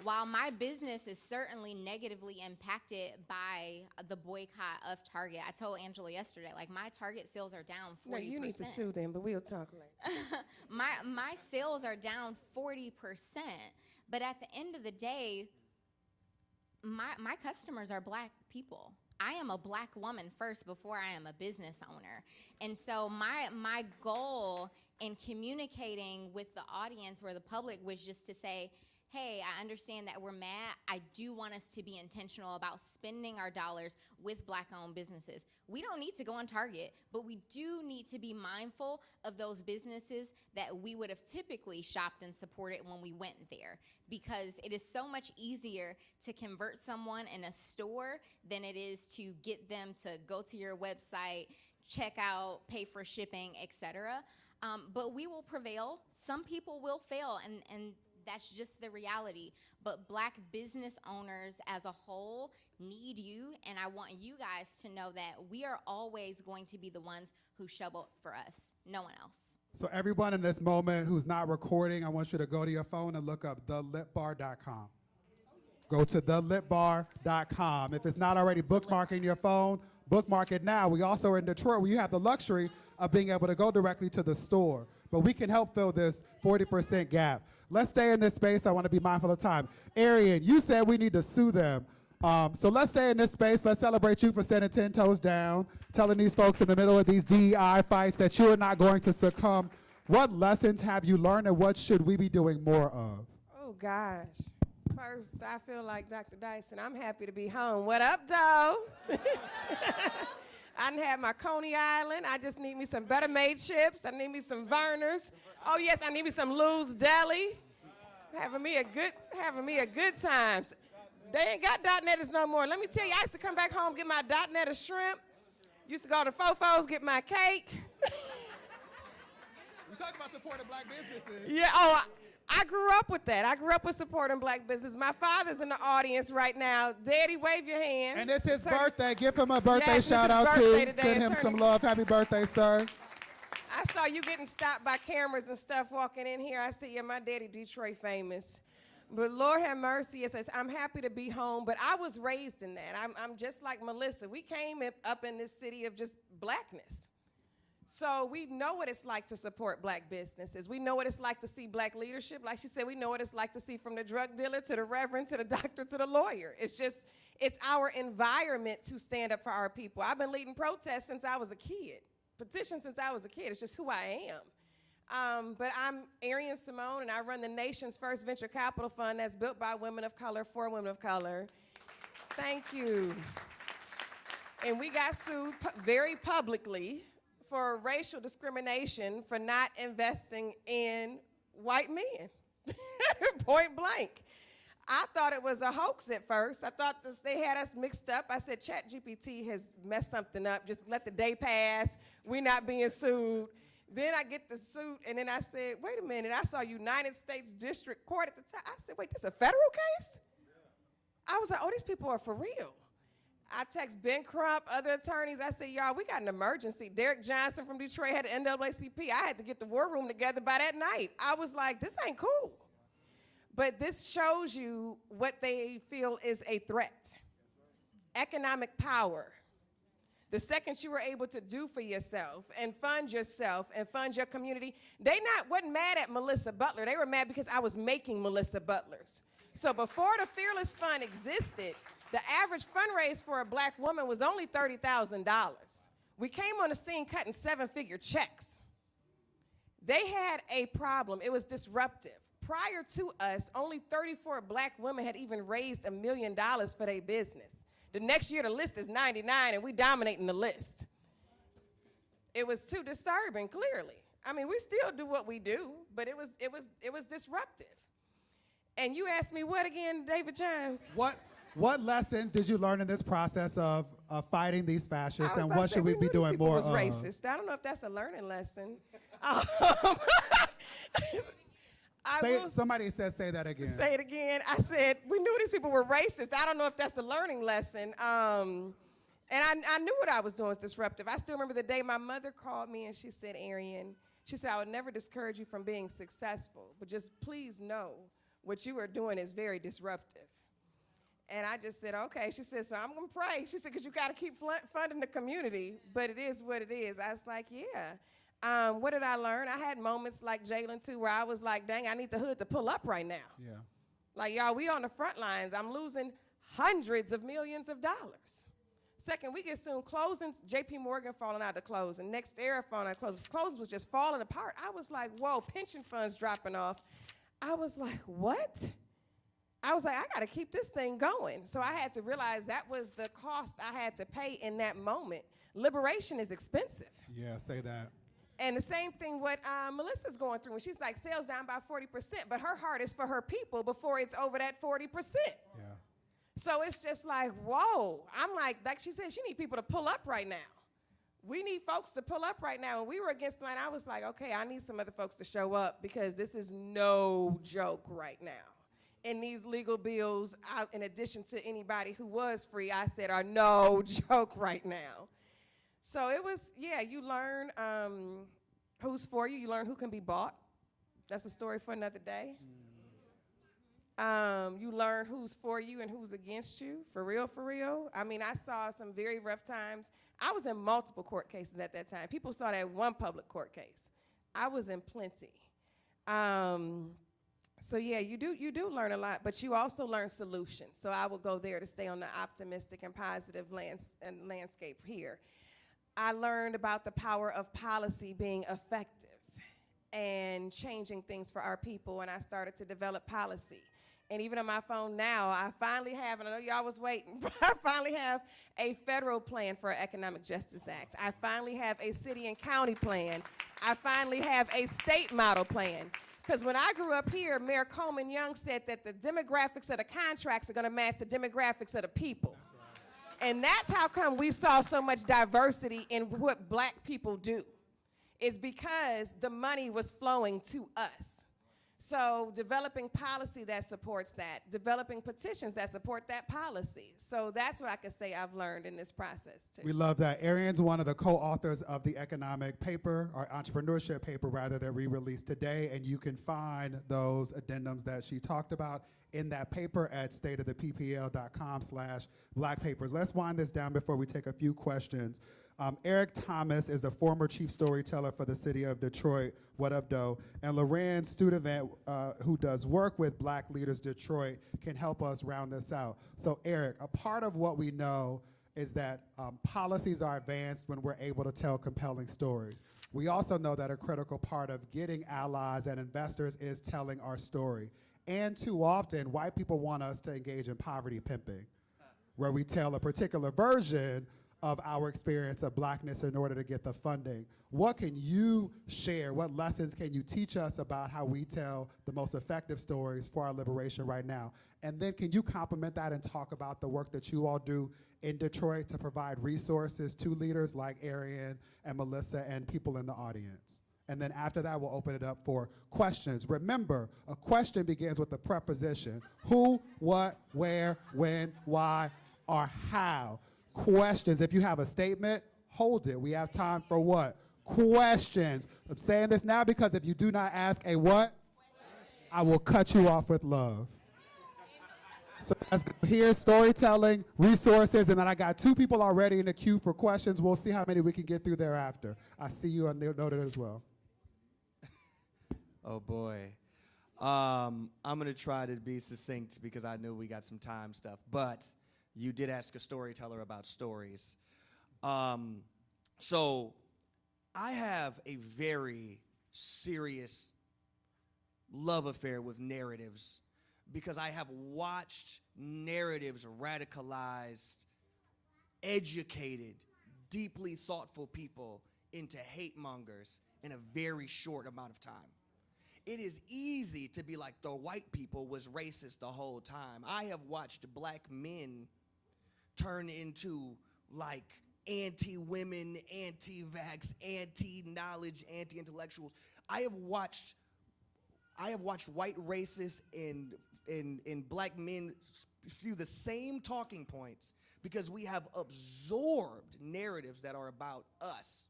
[SPEAKER 5] while my business is certainly negatively impacted by the boycott of Target, I told Angela yesterday, like, my Target sales are down 40%.
[SPEAKER 6] No, you need to sue them, but we'll talk later.
[SPEAKER 5] my sales are down 40%. But at the end of the day, my customers are Black people. I am a Black woman first before I am a business owner. And so my goal in communicating with the audience or the public was just to say, hey, I understand that we're mad. I do want us to be intentional about spending our dollars with Black-owned businesses. We don't need to go on Target, but we do need to be mindful of those businesses that we would have typically shopped and supported when we went there, because it is so much easier to convert someone in a store than it is to get them to go to your website, check out, pay for shipping, etc. But we will prevail. Some people will fail, and that's just the reality. But Black business owners as a whole need you, and I want you guys to know that we are always going to be the ones who show up for us, no one else.
[SPEAKER 1] So everyone in this moment who's not recording, I want you to go to your phone and look up thelipbar.com. Go to thelipbar.com. If it's not already bookmarking your phone, bookmark it now. We also are in Detroit, where you have the luxury of being able to go directly to the store. But we can help fill this 40% gap. Let's stay in this space. I want to be mindful of time. Arian, you said we need to sue them. So let's stay in this space. Let's celebrate you for standing 10 toes down, telling these folks in the middle of these DEI fights that you're not going to succumb. What lessons have you learned, and what should we be doing more of?
[SPEAKER 6] Oh, gosh. First, I feel like Dr. Dyson. I'm happy to be home. What up, though? I done had my Coney Island. I just need me some Better Made chips. I need me some Verner's. Oh, yes, I need me some Lou's Deli. Having me a good time. They ain't got Dotnetters no more. Let me tell you, I used to come back home, get my Dotnetter shrimp. Used to go to Fofo's, get my cake.
[SPEAKER 1] We talk about supporting Black businesses.
[SPEAKER 6] Yeah, oh, I grew up with that. I grew up with supporting Black business. My father's in the audience right now. Daddy, wave your hand.
[SPEAKER 1] And it's his birthday. Give him a birthday
[SPEAKER 6] Yes, it's
[SPEAKER 1] shout
[SPEAKER 6] his
[SPEAKER 1] out
[SPEAKER 6] birthday
[SPEAKER 1] too.
[SPEAKER 6] today,
[SPEAKER 1] Send him
[SPEAKER 6] Attorney.
[SPEAKER 1] some love. Happy birthday, sir.
[SPEAKER 6] I saw you getting stopped by cameras and stuff walking in here. I said, yeah, my daddy Detroit famous. But Lord have mercy, it says, I'm happy to be home, but I was raised in that. I'm just like Melissa. We came up in this city of just Blackness. So we know what it's like to support Black businesses. We know what it's like to see Black leadership. Like she said, we know what it's like to see from the drug dealer to the reverend to the doctor to the lawyer. It's our environment to stand up for our people. I've been leading protests since I was a kid, petitions since I was a kid. It's just who I am. But I'm Arian Simone, and I run the nation's first venture capital fund that's built by women of color for women of color. Thank you. And we got sued very publicly for racial discrimination for not investing in white men, point blank. I thought it was a hoax at first. I thought they had us mixed up. I said, ChatGPT has messed something up. Just let the day pass. We're not being sued. Then I get the suit, and then I said, wait a minute. I saw United States District Court at the time. I said, wait, this is a federal case? I was like, oh, these people are for real. I text Ben Crump, other attorneys. I said, y'all, we got an emergency. Derek Johnson from Detroit had an NAACP. I had to get the war room together by that night. I was like, this ain't cool. But this shows you what they feel is a threat. Economic power. The second you were able to do for yourself and fund your community, wasn't mad at Melissa Butler. They were mad because I was making Melissa Butlers. So before the Fearless Fund existed, the average fundraise for a black woman was only $30,000. We came on the scene cutting 7-figure checks. They had a problem. It was disruptive. Prior to us, only 34 black women had even raised $1 million for their business. The next year, the list is 99, and we dominating the list. It was too disturbing, clearly. I mean, we still do what we do, but it was disruptive. And you asked me what again, David Johns?
[SPEAKER 1] What lessons did you learn in this process of fighting these fascists, and what should we be
[SPEAKER 6] these
[SPEAKER 1] doing
[SPEAKER 6] people
[SPEAKER 1] more
[SPEAKER 6] was
[SPEAKER 1] of?
[SPEAKER 6] racist. I don't know if that's a learning lesson.
[SPEAKER 1] Somebody said say that again.
[SPEAKER 6] Say it again. I said, we knew these people were racist. I don't know if that's a learning lesson. And I knew what I was doing was disruptive. I still remember the day my mother called me and she said, Arian, she said, I would never discourage you from being successful, but just please know what you are doing is very disruptive. And I just said, okay. She said, so I'm going to pray. She said, because you got to keep funding the community, but it is what it is. I was like, yeah. What did I learn? I had moments like Jalen, too, where I was like, dang, I need the hood to pull up right now.
[SPEAKER 1] Yeah.
[SPEAKER 6] Like, y'all, we on the front lines. I'm losing hundreds of millions of dollars. Second, we get soon closings, JP Morgan falling out of closing, Next Era falling out of closing. Closings was just falling apart. I was like, whoa, pension funds dropping off. I was like, what? I was like, I got to keep this thing going. So I had to realize that was the cost I had to pay in that moment. Liberation is expensive.
[SPEAKER 1] Yeah, say that.
[SPEAKER 6] And the same thing what Melissa's going through when she's like, sales down by 40%, but her heart is for her people before it's over that 40%.
[SPEAKER 1] Yeah.
[SPEAKER 6] So it's just like, whoa. I'm like she said, she need people to pull up right now. We need folks to pull up right now. And we were against the line. I was like, okay, I need some other folks to show up because this is no joke right now. And these legal bills, in addition to anybody who was free, I said, are no joke right now. So it was, yeah, you learn who's for you. You learn who can be bought. That's a story for another day. You learn who's for you and who's against you, for real, for real. I mean, I saw some very rough times. I was in multiple court cases at that time. People saw that one public court case. I was in plenty. So yeah, you do learn a lot, but you also learn solutions. So I will go there to stay on the optimistic and positive landscape here. I learned about the power of policy being effective and changing things for our people, and I started to develop policy. And even on my phone now, I finally have, and I know y'all was waiting, but I finally have a federal plan for an Economic Justice Act. I finally have a city and county plan. I finally have a state model plan. Because when I grew up here, Mayor Coleman Young said that the demographics of the contracts are going to match the demographics of the people. And that's how come we saw so much diversity in what black people do. It's because the money was flowing to us. So developing policy that supports that, developing petitions that support that policy. So that's what I could say I've learned in this process too.
[SPEAKER 1] We love that. Arian's one of the co-authors of the economic paper, or entrepreneurship paper rather, that we released today, and you can find those addendums that she talked about in that paper at stateoftheppl.com/blackpapers. Let's wind this down before we take a few questions. Eric Thomas is the former chief storyteller for the city of Detroit. What up, Doe? And Loren Studevant, who does work with Black Leaders Detroit, can help us round this out. So Eric, a part of what we know is that policies are advanced when we're able to tell compelling stories. We also know that a critical part of getting allies and investors is telling our story. And too often, white people want us to engage in poverty pimping, where we tell a particular version of our experience of blackness in order to get the funding. What can you share? What lessons can you teach us about how we tell the most effective stories for our liberation right now? And then can you complement that and talk about the work that you all do in Detroit to provide resources to leaders like Arian and Melissa and people in the audience? And then after that, we'll open it up for questions. Remember, a question begins with the preposition: who, what, where, when, why, or how. Questions. If you have a statement, hold it. We have time for what? Questions. I'm saying this now because if you do not ask a what? I will cut you off with love. So let's go. Here's storytelling, resources, and then I got 2 people already in the queue for questions. We'll see how many we can get through thereafter. I see you noted as well.
[SPEAKER 7] Oh boy. I'm gonna try to be succinct because I know we got some time stuff, but you did ask a storyteller about stories. So I have a very serious love affair with narratives because I have watched narratives radicalized, educated, deeply thoughtful people into hate mongers in a very short amount of time. It is easy to be like the white people was racist the whole time. I have watched black men turn into like anti-women, anti-vax, anti-knowledge, anti-intellectuals. I have watched white racists and black men spew the same talking points because we have absorbed narratives that are about us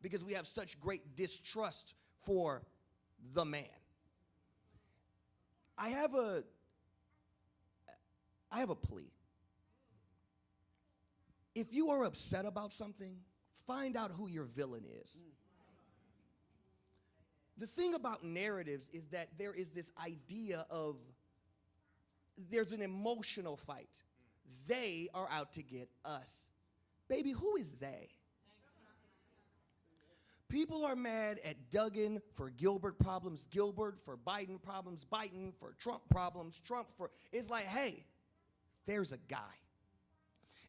[SPEAKER 7] because we have such great distrust for the man. I have a plea. If you are upset about something, find out who your villain is. The thing about narratives is that there is this idea of there's an emotional fight. They are out to get us. Baby, who is they? People are mad at Duggan for Gilbert problems, Gilbert for Biden problems, Biden for Trump problems, Trump for, it's like, hey, there's a guy.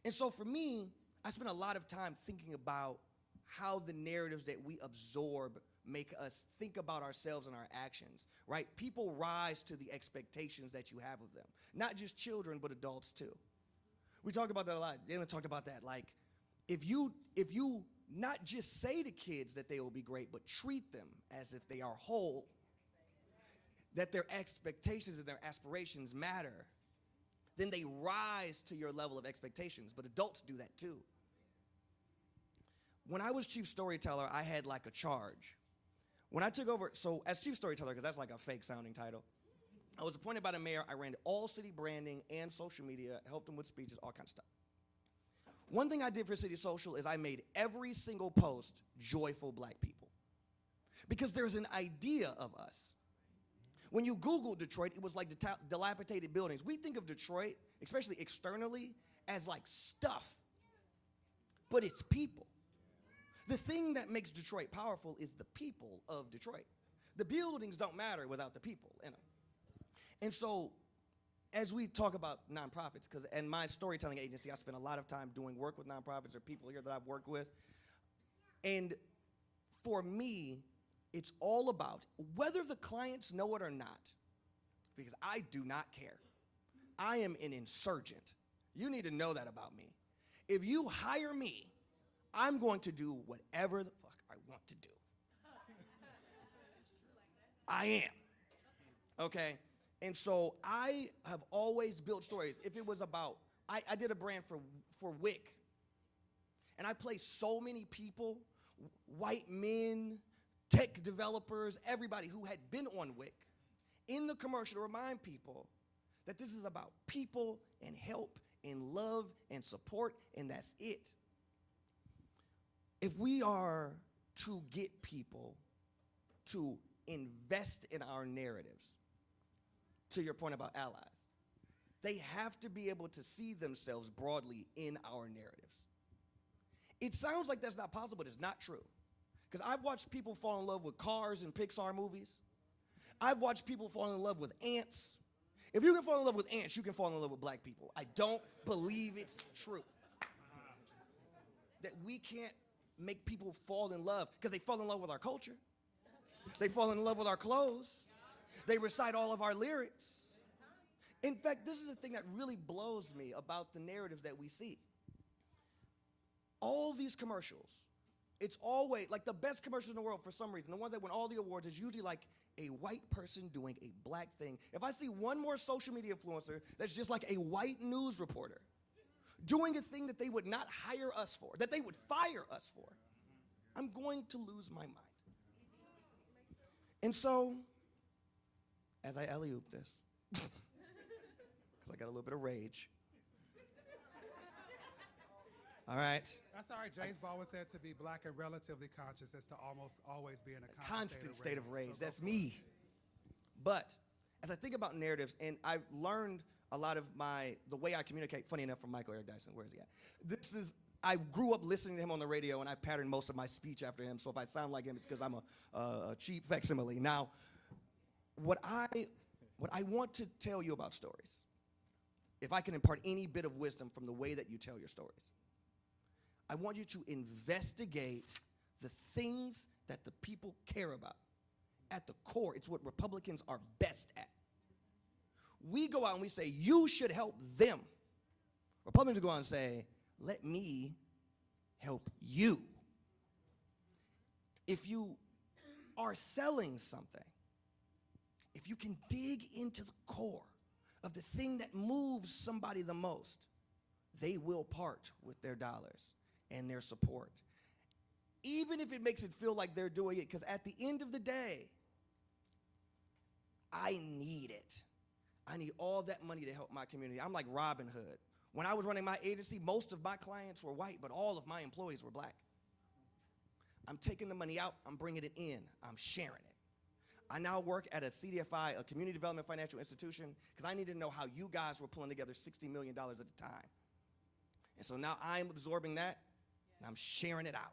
[SPEAKER 7] And so for me, I spend a lot of time thinking about how the narratives that we absorb make us think about ourselves and our actions, right? People rise to the expectations that you have of them. Not just children, but adults too. We talked about that a lot. Dalen talked about that. Like, if you not just say to kids that they will be great, but treat them as if they are whole, that their expectations and their aspirations matter, then they rise to your level of expectations. But adults do that too. When I was chief storyteller, I had like a charge. When I took over, so as chief storyteller, because that's like a fake sounding title, I was appointed by the mayor. I ran all city branding and social media, helped them with speeches, all kinds of stuff. One thing I did for City Social is I made every single post joyful black people. Because there's an idea of us. When you Google Detroit, it was like dilapidated buildings. We think of Detroit, especially externally, as like stuff. But it's people. The thing that makes Detroit powerful is the people of Detroit. The buildings don't matter without the people in them. And so, as we talk about nonprofits, because in my storytelling agency, I spend a lot of time doing work with nonprofits or people here that I've worked with. And for me, it's all about whether the clients know it or not, because I do not care. I am an insurgent. You need to know that about me. If you hire me, I'm going to do whatever the fuck I want to do. I am, okay? And so I have always built stories. If it was about, I did a brand for WIC, and I placed so many people, white men, tech developers, everybody who had been on WIC in the commercial to remind people that this is about people and help and love and support, and that's it. If we are to get people to invest in our narratives, to your point about allies, they have to be able to see themselves broadly in our narratives. It sounds like that's not possible, but it's not true. Because I've watched people fall in love with cars in Pixar movies. I've watched people fall in love with ants. If you can fall in love with ants, you can fall in love with black people. I don't believe it's true. That we can't make people fall in love because they fall in love with our culture. They fall in love with our clothes. They recite all of our lyrics. In fact, this is the thing that really blows me about the narratives that we see. All these commercials, it's always, like the best commercials in the world for some reason, the ones that win all the awards, is usually like a white person doing a black thing. If I see one more social media influencer that's just like a white news reporter doing a thing that they would not hire us for, that they would fire us for, I'm going to lose my mind. And so, as I alley-oop this, because I got a little bit of rage. All right?
[SPEAKER 1] That's all right. James Baldwin said to be black and relatively conscious is to almost always be in a
[SPEAKER 7] Constant state of rage.
[SPEAKER 1] So go
[SPEAKER 7] That's
[SPEAKER 1] for it.
[SPEAKER 7] me. But as I think about narratives, and I've learned a lot of the way I communicate, funny enough, from Michael Eric Dyson. Where is he at? I grew up listening to him on the radio, and I patterned most of my speech after him. So if I sound like him, it's because I'm a cheap facsimile. Now, what I want to tell you about stories, if I can impart any bit of wisdom from the way that you tell your stories, I want you to investigate the things that the people care about. At the core, it's what Republicans are best at. We go out and we say, you should help them. Republicans go out and say, let me help you. If you are selling something, if you can dig into the core of the thing that moves somebody the most, they will part with their dollars and their support. Even if it makes it feel like they're doing it, because at the end of the day, I need it. I need all that money to help my community. I'm like Robin Hood. When I was running my agency, most of my clients were white, but all of my employees were black. I'm taking the money out, I'm bringing it in, I'm sharing it. I now work at a CDFI, a community development financial institution, because I need to know how you guys were pulling together $60 million at a time. And so now I'm absorbing that, and I'm sharing it out.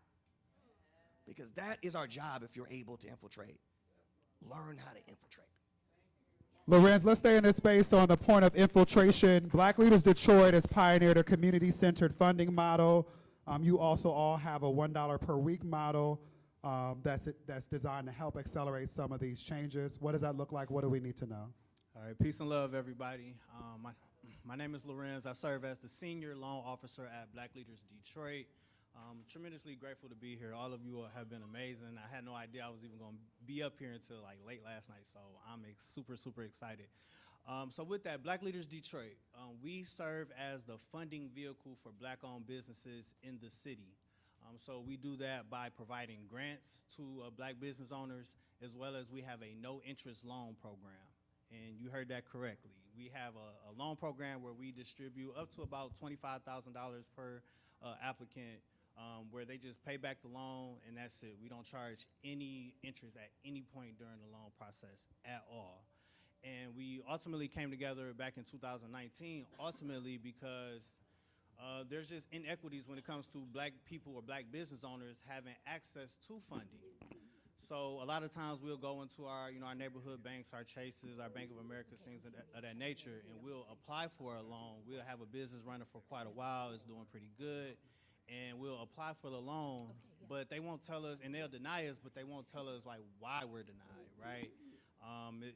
[SPEAKER 7] Because that is our job if you're able to infiltrate. Learn how to infiltrate.
[SPEAKER 1] Lorenz, let's stay in this space on the point of infiltration. Black Leaders Detroit has pioneered a community-centered funding model. You also all have a $1 per week model that's designed to help accelerate some of these changes. What does that look like? What do we need to know?
[SPEAKER 8] All right, peace and love, everybody. My name is Lorenz. I serve as the Senior Loan Officer at Black Leaders Detroit. Tremendously grateful to be here. All of you have been amazing. I had no idea I was even going to be up here until like late last night, so I'm super excited. So with that, Black Leaders Detroit, we serve as the funding vehicle for black-owned businesses in the city. So we do that by providing grants to black business owners, as well as we have a no-interest loan program. And you heard that correctly. We have a loan program where we distribute up to about $25,000 per applicant, where they just pay back the loan and that's it. We don't charge any interest at any point during the loan process at all. And we ultimately came together back in 2019, ultimately because there's just inequities when it comes to black people or black business owners having access to funding. So a lot of times we'll go into our neighborhood banks, our Chases, our Bank of Americas, things of that nature, and we'll apply for a loan. We'll have a business running for quite a while, it's doing pretty good, and we'll apply for the loan, but they won't tell us, and they'll deny us, but they won't tell us like why we're denied, right?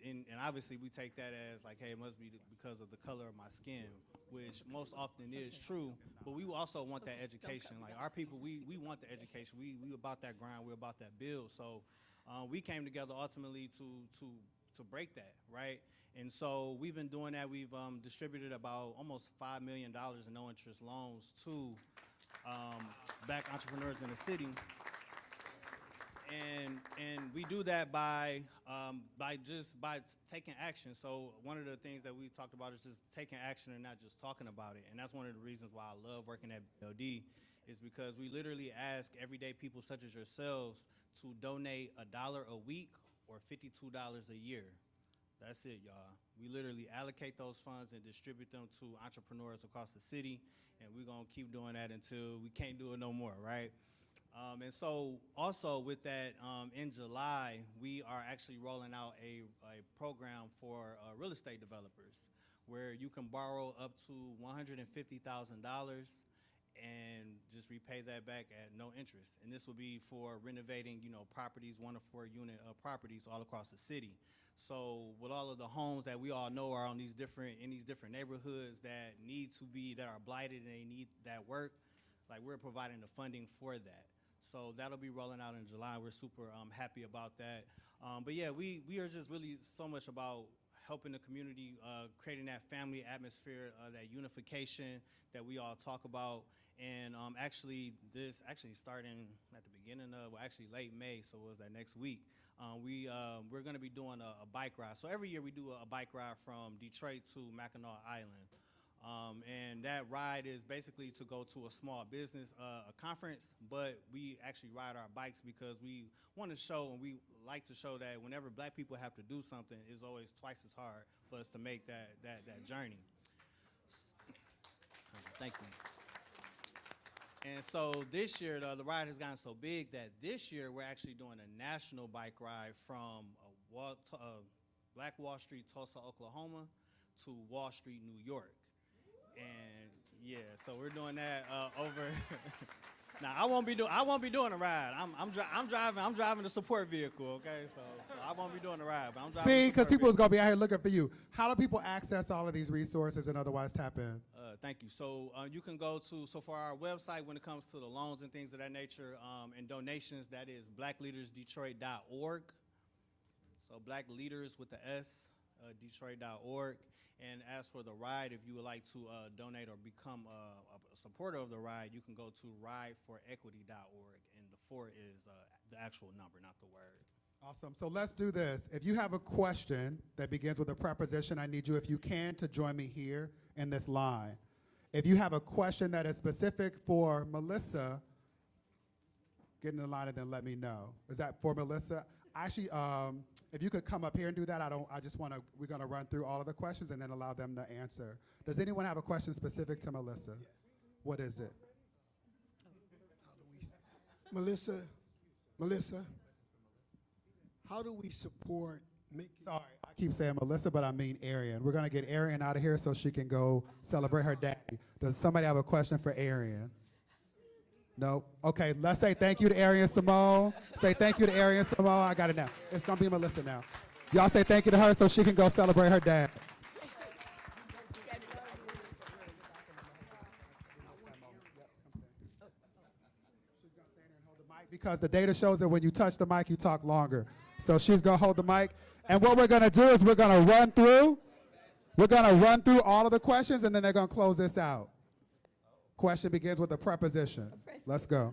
[SPEAKER 8] And obviously we take that as like, hey, it must be because of the color of my skin, which most often is true, but we also want that education. Like our people, we want the education. We about that grind, we're about that build. So we came together ultimately to break that, right? And so we've been doing that. We've distributed about almost $5 million in no interest loans to black entrepreneurs in the city. And we do that by taking action. So one of the things that we talked about is just taking action and not just talking about it. And that's one of the reasons why I love working at BLD, is because we literally ask everyday people such as yourselves to donate $1 a week or $52 a year. That's it, y'all. We literally allocate those funds and distribute them to entrepreneurs across the city, and we're gonna keep doing that until we can't do it no more, right? And so also with that, in July, we are actually rolling out a program for real estate developers where you can borrow up to $150,000 and just repay that back at no interest. And this will be for renovating, properties, 1 to 4 unit properties all across the city. So with all of the homes that we all know are in these different neighborhoods that are blighted and they need that work, like we're providing the funding for that. So that'll be rolling out in July. We're super happy about that. But yeah, we are just really so much about helping the community, creating that family atmosphere, that unification that we all talk about. And actually starting at the beginning of, well, actually late May, so it was that next week. We're going to be doing a bike ride. So every year we do a bike ride from Detroit to Mackinac Island. And that ride is basically to go to a small business a conference, but we actually ride our bikes because we want to show, and we like to show that whenever black people have to do something, it's always twice as hard for us to make that journey. Thank you. And so this year, the ride has gotten so big that this year we're actually doing a national bike ride from Black Wall Street, Tulsa, Oklahoma, to Wall Street, New York. And yeah, so we're doing that over. Now I won't be doing a ride. I'm driving the support vehicle. Okay, so I won't be doing a ride, but I'm driving.
[SPEAKER 1] See, because people is gonna be out here looking for you. How do people access all of these resources and otherwise tap in?
[SPEAKER 8] Thank you. So you can go to, so for our website, when it comes to the loans and things of that nature, and donations, that is blackleadersdetroit.org. So Black Leaders with the S, Detroit.org. And as for the ride, if you would like to donate or become a supporter of the ride, you can go to rideforequity.org, and the 4 is the actual number, not the word.
[SPEAKER 1] Awesome. So let's do this. If you have a question that begins with a preposition, I need you, if you can, to join me here in this line. If you have a question that is specific for Melissa, get in the line and then let me know. Is that for Melissa? Actually, if you could come up here and do that, we're gonna run through all of the questions and then allow them to answer. Does anyone have a question specific to Melissa? Yes. What is it?
[SPEAKER 9] Melissa, how do we support
[SPEAKER 1] Sorry, I keep saying Melissa, but I mean Arian. We're gonna get Arian out of here so she can go celebrate her daddy. Does somebody have a question for Arian? No? Okay, let's say thank you to Arian Simone. Say thank you to Arian Simone. I got it now. It's gonna be Melissa now. Y'all say thank you to her so she can go celebrate her dad. Because the data shows that when you touch the mic, you talk longer. So she's gonna hold the mic. And what we're gonna do is we're gonna run through all of the questions, and then they're gonna close this out. Question begins with a preposition. Let's go.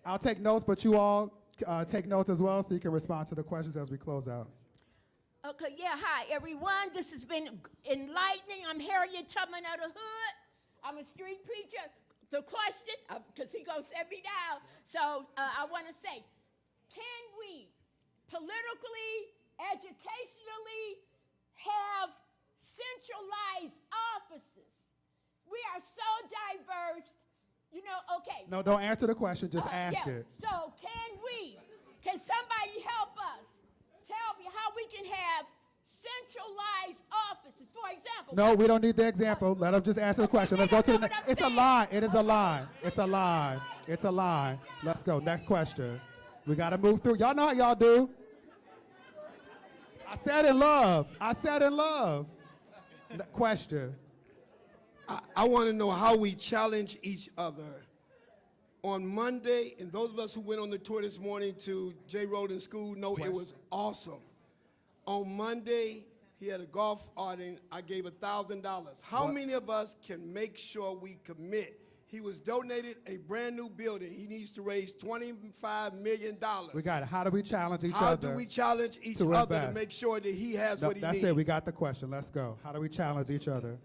[SPEAKER 1] I'll take notes, but you all take notes as well so you can respond to the questions as we close out.
[SPEAKER 10] Okay, yeah, hi, everyone. This has been enlightening. I'm Harriet Tubman of the Hood. I'm a street preacher. The question, because he's going to set me down. So I want to say, can we politically, educationally have centralized offices? We are so diverse, okay.
[SPEAKER 1] No, don't answer the question, just ask it.
[SPEAKER 10] So can somebody help us? Tell me how we can have centralized offices, for example.
[SPEAKER 1] No, we don't need the example. Let them just answer the question. Let's go to the next. It's a lie. It is a lie. It's a lie. It's a lie. Let's go. Next question. We got to move through. Y'all know how y'all do. I said in love. Question.
[SPEAKER 9] I want to know how we challenge each other. On Monday, and those of us who went on the tour this morning to J. Roden School know it was awesome. On Monday, he had a golf outing. I gave $1,000. How many of us can make sure we commit? He was donated a brand new building. He needs to raise $25 million.
[SPEAKER 1] We got it. How do we challenge each other?
[SPEAKER 9] How do we challenge each other to make sure that he has what he needs?
[SPEAKER 1] That's it. We got the question. Let's go. How do we challenge each other?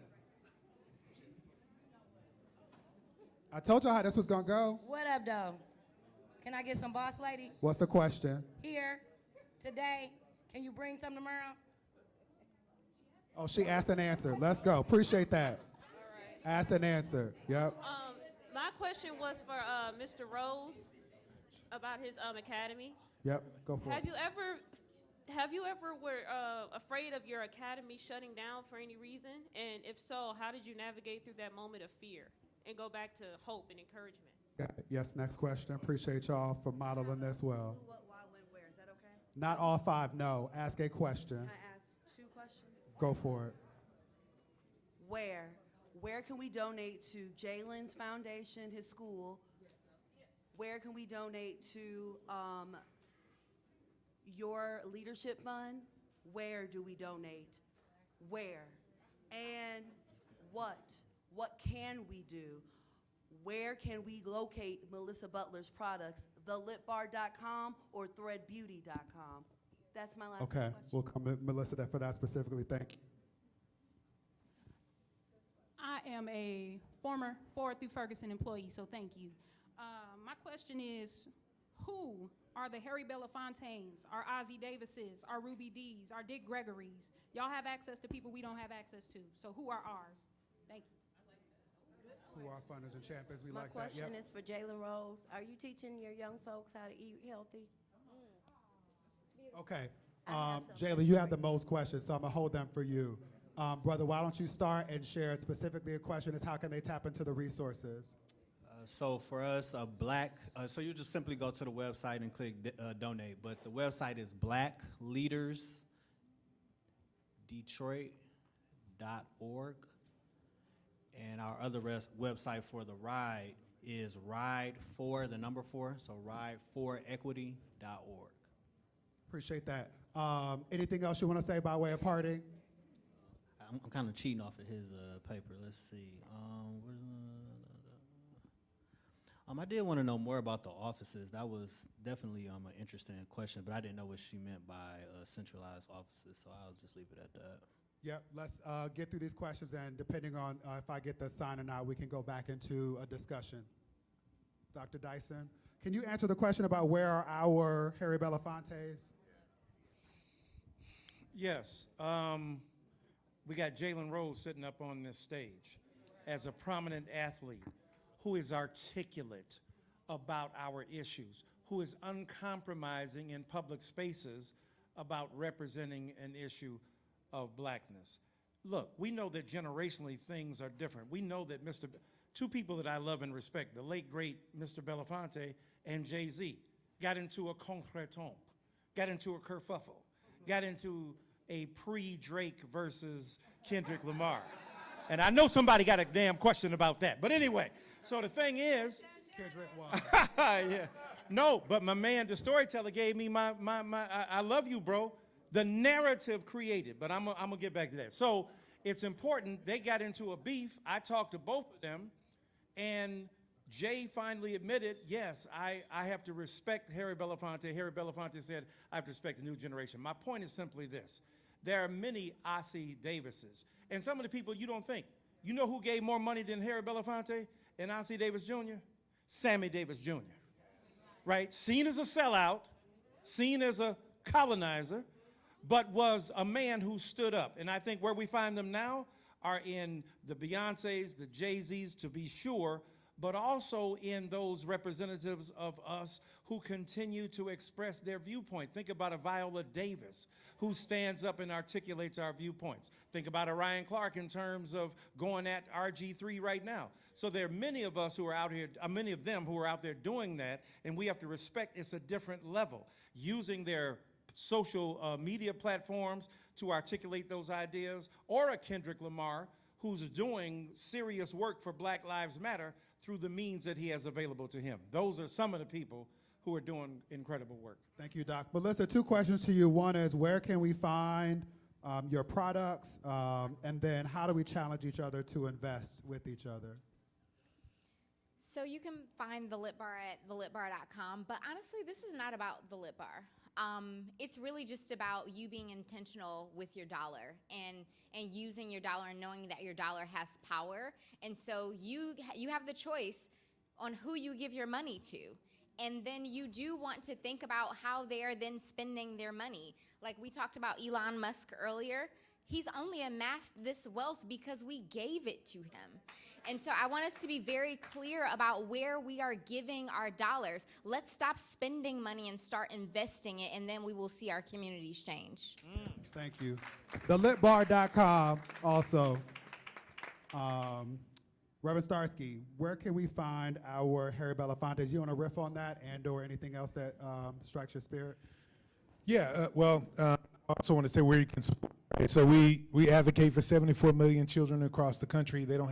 [SPEAKER 1] I told y'all how this was going to go.
[SPEAKER 11] What up, though? Can I get some boss lady?
[SPEAKER 1] What's the question?
[SPEAKER 11] Here, today. Can you bring some tomorrow?
[SPEAKER 1] Oh, she asked and answered. Let's go. Appreciate that. All right. Asked and answered. Yep.
[SPEAKER 12] My question was for Mr. Rose about his academy.
[SPEAKER 1] Yep. Go for it.
[SPEAKER 12] Have you ever were afraid of your academy shutting down for any reason? And if so, how did you navigate through that moment of fear and go back to hope and encouragement?
[SPEAKER 1] Got it. Yes, next question. Appreciate y'all for modeling this well.
[SPEAKER 13] Who, what, why, when, where? Is that okay?
[SPEAKER 1] Not all 5, no. Ask a question.
[SPEAKER 13] Can I ask 2 questions?
[SPEAKER 1] Go for it.
[SPEAKER 13] Where? Where can we donate to Jalen's foundation, his school? Where can we donate to your leadership fund? Where do we donate? Where? And what? What can we do? where can we locate Melissa Butler's products? TheLipBar.com or ThreadBeauty.com? That's my last
[SPEAKER 1] Okay,
[SPEAKER 13] question.
[SPEAKER 1] we'll come to Melissa for that specifically. Thank you.
[SPEAKER 11] I am a former Ford through Ferguson employee, so thank you. My question is, who are the Harry Belafontaines, our Ozzie Davises, our Ruby Dees, our Dick Gregories? Y'all have access to people we don't have access to, so who are ours? Thank you.
[SPEAKER 1] Who are funders and champions? We
[SPEAKER 14] My
[SPEAKER 1] like that.
[SPEAKER 14] question
[SPEAKER 1] Yep.
[SPEAKER 14] is for Jalen Rose. Are you teaching your young folks how to eat healthy?
[SPEAKER 1] Okay.
[SPEAKER 14] I have some
[SPEAKER 1] Jayla, you have the most questions, so I'm going to hold them for you. Brother, why don't you start and share specifically a question is how can they tap into the resources?
[SPEAKER 8] So for us, so you just simply go to the website and click donate. But the website is blackleadersdetroit.org. And our other website for the ride is ride4, the number 4, so ride4equity.org.
[SPEAKER 1] Appreciate that. Anything else you want to say by way of parting?
[SPEAKER 8] I'm kind of cheating off of his paper. Let's see. I did want to know more about the offices. That was definitely an interesting question, but I didn't know what she meant by centralized offices, so I'll just leave it at that.
[SPEAKER 1] Yep, let's get through these questions, and depending on if I get the sign or not, we can go back into a discussion. Dr. Dyson, can you answer the question about where are our Harry Belafontes?
[SPEAKER 2] Yes. We got Jalen Rose sitting up on this stage as a prominent athlete who is articulate about our issues, who is uncompromising in public spaces about representing an issue of blackness. Look, we know that generationally things are different. We know that two people that I love and respect, the late, great Mr. Belafonte and Jay-Z, got into a contretemps, got into a kerfuffle, got into a pre-Drake versus Kendrick Lamar. And I know somebody got a damn question about that. But anyway, so the thing is,
[SPEAKER 1] Kendrick won.
[SPEAKER 2] yeah. No, but my man, the storyteller gave me I love you, bro. The narrative created, but I'm gonna get back to that. So it's important, they got into a beef. I talked to both of them, and Jay finally admitted, yes, I have to respect Harry Belafonte. Harry Belafonte said, I have to respect the new generation. My point is simply this. There are many Ossie Davises, and some of the people you don't think. You know who gave more money than Harry Belafonte and Ossie Davis Jr.? Sammy Davis Jr., right? Seen as a sellout, seen as a colonizer, but was a man who stood up. And I think where we find them now are in the Beyoncés, the Jay-Z's, to be sure, but also in those representatives of us who continue to express their viewpoint. Think about a Viola Davis who stands up and articulates our viewpoints. Think about a Ryan Clark in terms of going at RG3 right now. So there are many of us who are out here, many of them who are out there doing that, and we have to respect it's a different level, using their social media platforms to articulate those ideas, or a Kendrick Lamar who's doing serious work for Black Lives Matter through the means that he has available to him. Those are some of the people who are doing incredible work.
[SPEAKER 1] Thank you, Doc. Melissa, two questions to you. One is, where can we find your products? And then how do we challenge each other to invest with each other?
[SPEAKER 5] So you can find the Lip Bar at thelipbar.com, but honestly, this is not about the Lip Bar. It's really just about you being intentional with your dollar and using your dollar and knowing that your dollar has power. And so you have the choice on who you give your money to. And then you do want to think about how they are then spending their money. Like we talked about Elon Musk earlier. He's only amassed this wealth because we gave it to him. And so I want us to be very clear about where we are giving our dollars. Let's stop spending money and start investing it, and then we will see our communities change.
[SPEAKER 1] Thank you. TheLipBar.com also. Reverend Starsky, where can we find our Harry Belafontes? You want to riff on that and or anything else that strikes your spirit?
[SPEAKER 3] Yeah, I also want to say where you can support. Right? So we advocate for 74 million children across the country. They don't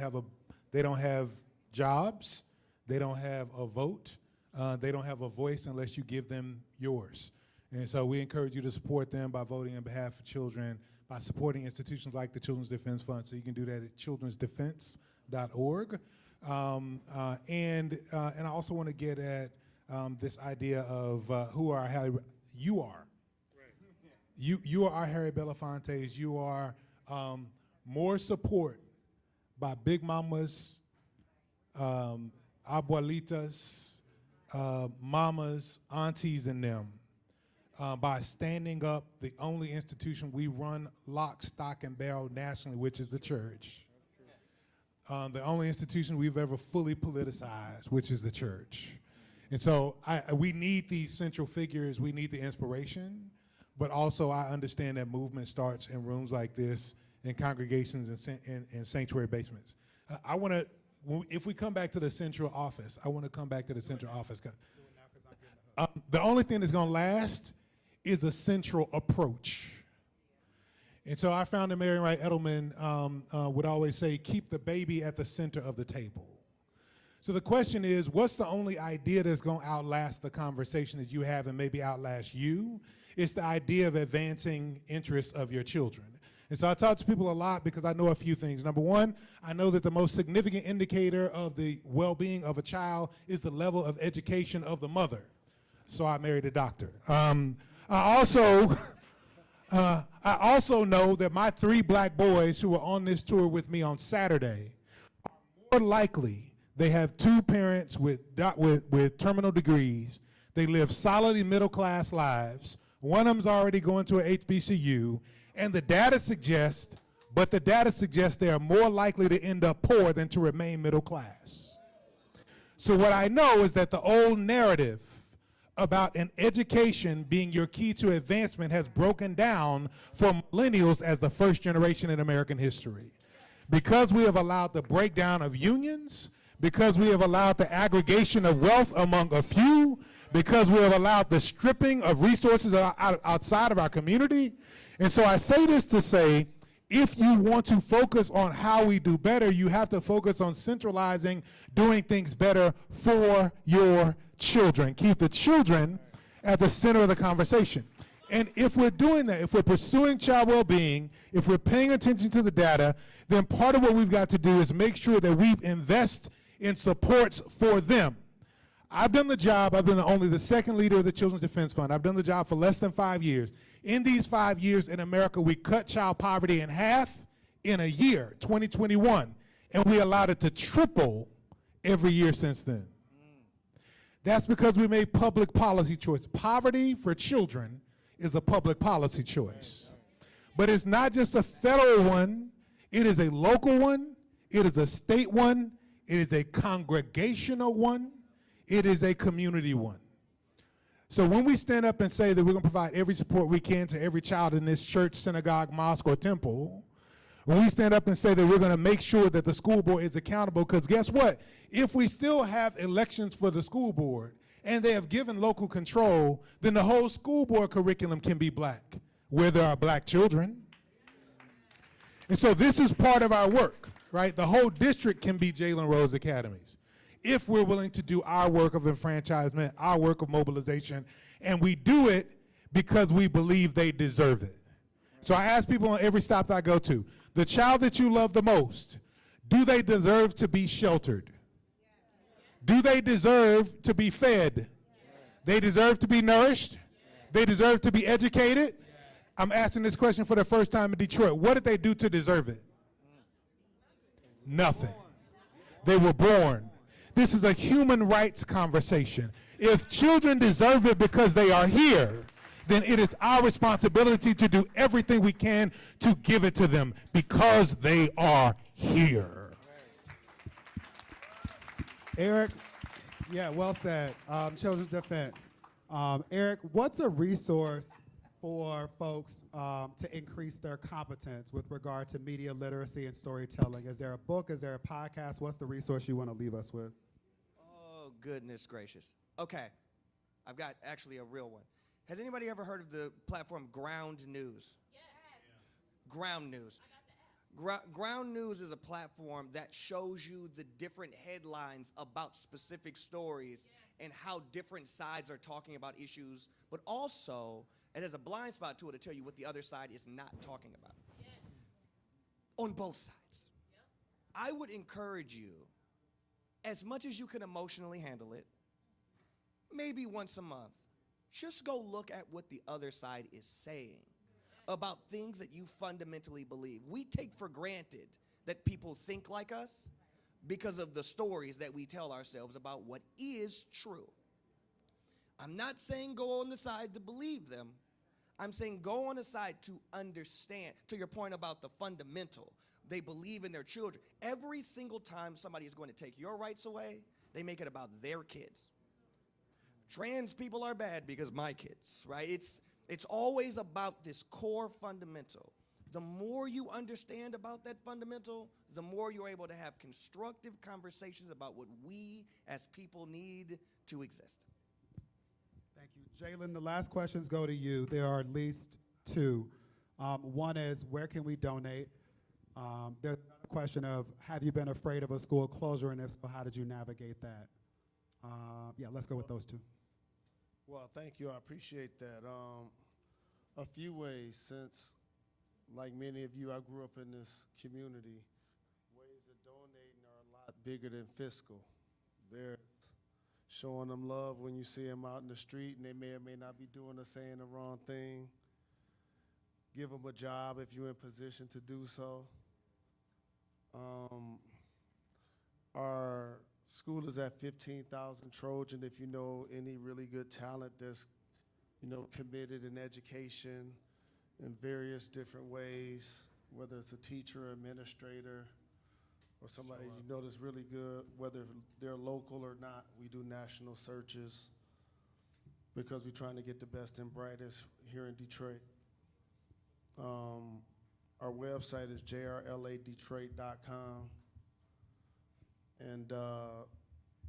[SPEAKER 3] have jobs. They don't have a vote. They don't have a voice unless you give them yours. And so we encourage you to support them by voting on behalf of children, by supporting institutions like the Children's Defense Fund. So you can do that at childrensdefense.org. And I also want to get at this idea of who are Harry. You are. You are our Harry Belafontes. You are more support by big mamas, abuelitas, mamas, aunties, and them by standing up the only institution we run lock, stock, and barrel nationally, which is the church. The only institution we've ever fully politicized, which is the church. And so we need these central figures. We need the inspiration. But also I understand that movement starts in rooms like this, in congregations and sanctuary basements. I want to, if we come back to the central office, I want to come back to the central office. The only thing that's going to last is a central approach. And so I found that Marian Wright Edelman would always say, keep the baby at the center of the table. So the question is, what's the only idea that's going to outlast the conversation that you have and maybe outlast you? It's the idea of advancing interests of your children. And so I talk to people a lot because I know a few things. Number one, I know that the most significant indicator of the well-being of a child is the level of education of the mother. So I married a doctor. I also know that my 3 black boys who were on this tour with me on Saturday are more likely, they have 2 parents with terminal degrees, they live solidly middle-class lives, one of them's already going to an HBCU, and the data suggests they are more likely to end up poor than to remain middle class. So what I know is that the old narrative about an education being your key to advancement has broken down for millennials as the first generation in American history. Because we have allowed the breakdown of unions, because we have allowed the aggregation of wealth among a few, because we have allowed the stripping of resources outside of our community. And so I say this to say, if you want to focus on how we do better, you have to focus on centralizing, doing things better for your children. Keep the children at the center of the conversation. And if we're doing that, if we're pursuing child well-being, if we're paying attention to the data, then part of what we've got to do is make sure that we invest in supports for them. I've done the job. I've been only the 2nd leader of the Children's Defense Fund. I've done the job for less than 5 years. In these 5 years in America, we cut child poverty in half in a year, 2021, and we allowed it to triple every year since then. That's because we made public policy choice. Poverty for children is a public policy choice. But it's not just a federal one, it is a local one, it is a state one, it is a congregational one, it is a community one. So when we stand up and say that we're going to provide every support we can to every child in this church, synagogue, mosque, or temple, when we stand up and say that we're going to make sure that the school board is accountable, because guess what? If we still have elections for the school board and they have given local control, then the whole school board curriculum can be black, where there are black children. And so this is part of our work, right? The whole district can be Jalen Rose Academies, if we're willing to do our work of enfranchisement, our work of mobilization, and we do it because we believe they deserve it. So I ask people on every stop that I go to, the child that you love the most, do they deserve to be sheltered? Do they deserve to be fed? They deserve to be nourished? They deserve to be educated? I'm asking this question for the first time in Detroit. What did they do to deserve it? Nothing. They were born. This is a human rights conversation. If children deserve it because they are here, then it is our responsibility to do everything we can to give it to them because they are here.
[SPEAKER 1] Eric, yeah, well said. Children's Defense. Eric, what's a resource for folks to increase their competence with regard to media literacy and storytelling? Is there a book? Is there a podcast? What's the resource you want to leave us with?
[SPEAKER 7] Oh, goodness gracious. Okay, I've got actually a real one. Has anybody ever heard of the platform Ground News? Yes. Ground News. Ground News is a platform that shows you the different headlines about specific stories and how different sides are talking about issues, but also it has a blind spot to it to tell you what the other side is not talking about. On both sides. I would encourage you as much as you can emotionally handle it, maybe once a month, just go look at what the other side is saying about things that you fundamentally believe. We take for granted that people think like us because of the stories that we tell ourselves about what is true. I'm not saying go on the side to believe them. I'm saying go on the side to understand, to your point about the fundamental. They believe in their children. Every single time somebody is going to take your rights away, they make it about their kids. Trans people are bad because my kids, right? It's always about this core fundamental. The more you understand about that fundamental, the more you're able to have constructive conversations about what we as people need to exist.
[SPEAKER 1] Thank you. Jalen, the last questions go to you. There are at least two. One is, where can we donate? There's another question of, have you been afraid of a school closure, and if so, how did you navigate that? Yeah, let's go with those two.
[SPEAKER 4] Well, thank you. I appreciate that. A few ways, since, like many of you, I grew up in this community, ways of donating are a lot bigger than fiscal. There's showing them love when you see them out in the street, and they may or may not be doing or saying the wrong thing. Give them a job if you're in position to do so. Our school is at 15,000 Trojan. If you know any really good talent that's, committed in education in various different ways, whether it's a teacher, administrator, or somebody you know that's really good, whether they're local or not, we do national searches because we're trying to get the best and brightest here in Detroit. Our website is jrladetroit.com, and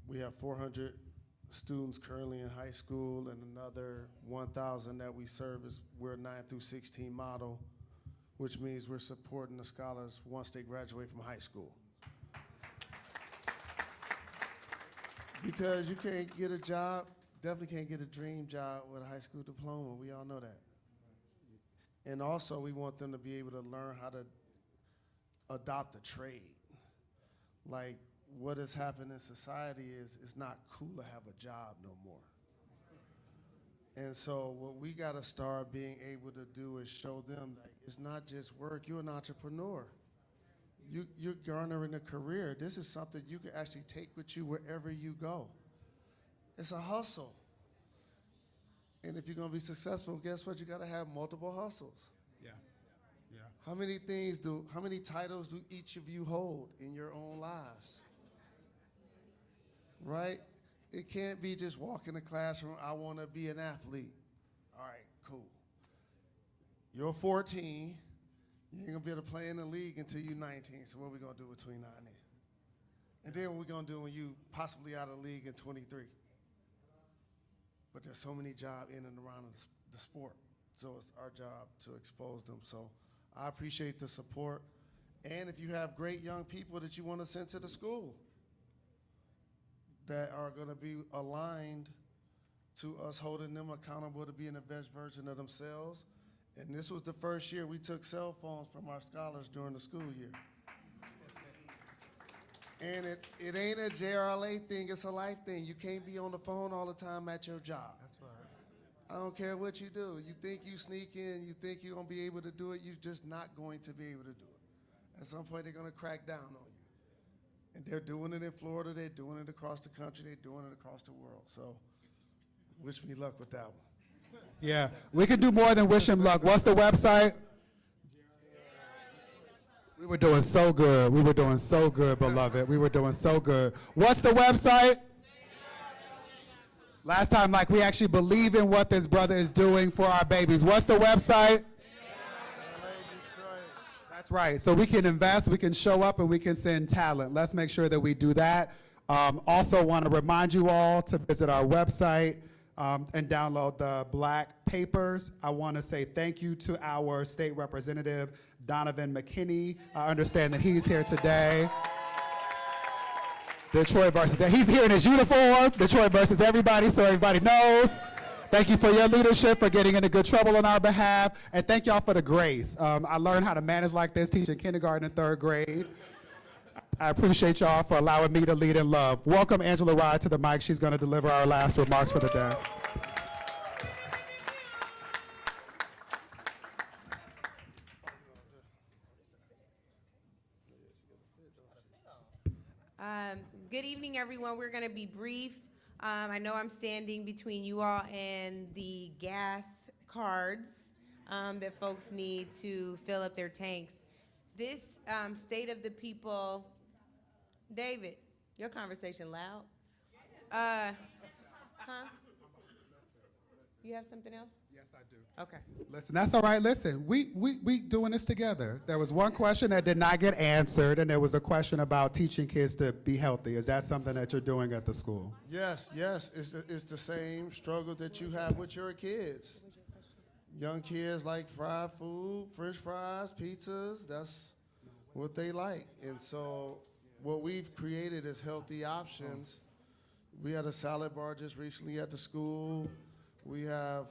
[SPEAKER 4] we have 400 students currently in high school and another 1,000 that we service. We're a 9 through 16 model, which means we're supporting the scholars once they graduate from high school. Because you can't get a job, definitely can't get a dream job with a high school diploma. We all know that. And also, we want them to be able to learn how to adopt a trade. Like, what has happened in society is it's not cool to have a job no more. And so what we got to start being able to do is show them that it's not just work. You're an entrepreneur. You're garnering a career. This is something you can actually take with you wherever you go. It's a hustle. And if you're going to be successful, guess what? You got to have multiple hustles.
[SPEAKER 1] Yeah, yeah.
[SPEAKER 4] How many titles do each of you hold in your own lives? Right? It can't be just walk in the classroom, I want to be an athlete. All right, cool. You're 14. You ain't going to be able to play in the league until you're 19. So what are we going to do between now and then? And then what we going to do when you possibly out of the league in 23? But there's so many jobs in and around the sport. So it's our job to expose them. So I appreciate the support. And if you have great young people that you want to send to the school that are going to be aligned to us holding them accountable to being the best version of themselves. And this was the first year we took cell phones from our scholars during the school year. And it ain't a JRLA thing, it's a life thing. You can't be on the phone all the time at your job. That's right. I don't care what you do. You think you sneak in, you think you're gonna be able to do it, you're just not going to be able to do it. At some point, they're gonna crack down on you. And they're doing it in Florida, they're doing it across the country, they're doing it across the world. So, wish me luck with that one.
[SPEAKER 1] Yeah, we can do more than wish him luck. What's the website? We were doing so good. We were doing so good, beloved. We were doing so good. What's the website? Last time, like, we actually believe in what this brother is doing for our babies. What's the website? That's right. So we can invest, we can show up, and we can send talent. Let's make sure that we do that. Also want to remind you all to visit our website and download the Black Papers. I want to say thank you to our state representative, Donovan McKinney. I understand that he's here today. Detroit versus, he's here in his uniform, Detroit versus everybody, so everybody knows. Thank you for your leadership, for getting into good trouble on our behalf, and thank y'all for the grace. I learned how to manage like this, teaching kindergarten and third grade. I appreciate y'all for allowing me to lead in love. Welcome Angela Rye to the mic. She's going to deliver our last remarks for the day.
[SPEAKER 14] Good evening, everyone. We're going to be brief. I know I'm standing between you all and the gas cards that folks need to fill up their tanks. This State of the People, David, your conversation loud. Huh? You have something else?
[SPEAKER 1] Yes, I do.
[SPEAKER 14] Okay.
[SPEAKER 1] Listen, that's all right. Listen, we doing this together. There was one question that did not get answered, and there was a question about teaching kids to be healthy. Is that something that you're doing at the school?
[SPEAKER 4] Yes, it's the same struggle that you have with your kids. Young kids like fried food, French fries, pizzas. That's what they like. And so what we've created is healthy options. We had a salad bar just recently at the school. We have,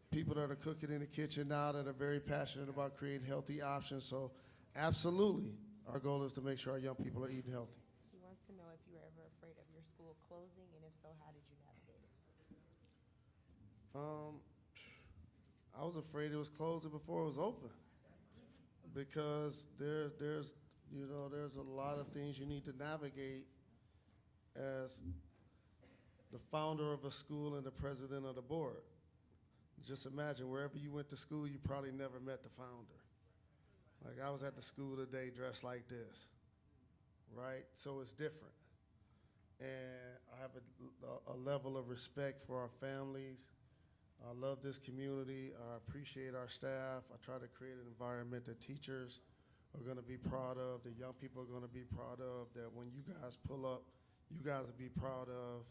[SPEAKER 4] people that are cooking in the kitchen now that are very passionate about creating healthy options. So absolutely, our goal is to make sure our young people are eating healthy.
[SPEAKER 14] She wants to know if you were ever afraid of your school closing, and if so, how did you navigate it?
[SPEAKER 4] I was afraid it was closing before it was open, because there's a lot of things you need to navigate as the founder of a school and the president of the board. Just imagine, wherever you went to school, you probably never met the founder. Like, I was at the school today dressed like this, right? So it's different. And I have a level of respect for our families. I love this community. I appreciate our staff. I try to create an environment that teachers are going to be proud of, that young people are going to be proud of, that when you guys pull up, you guys will be proud of,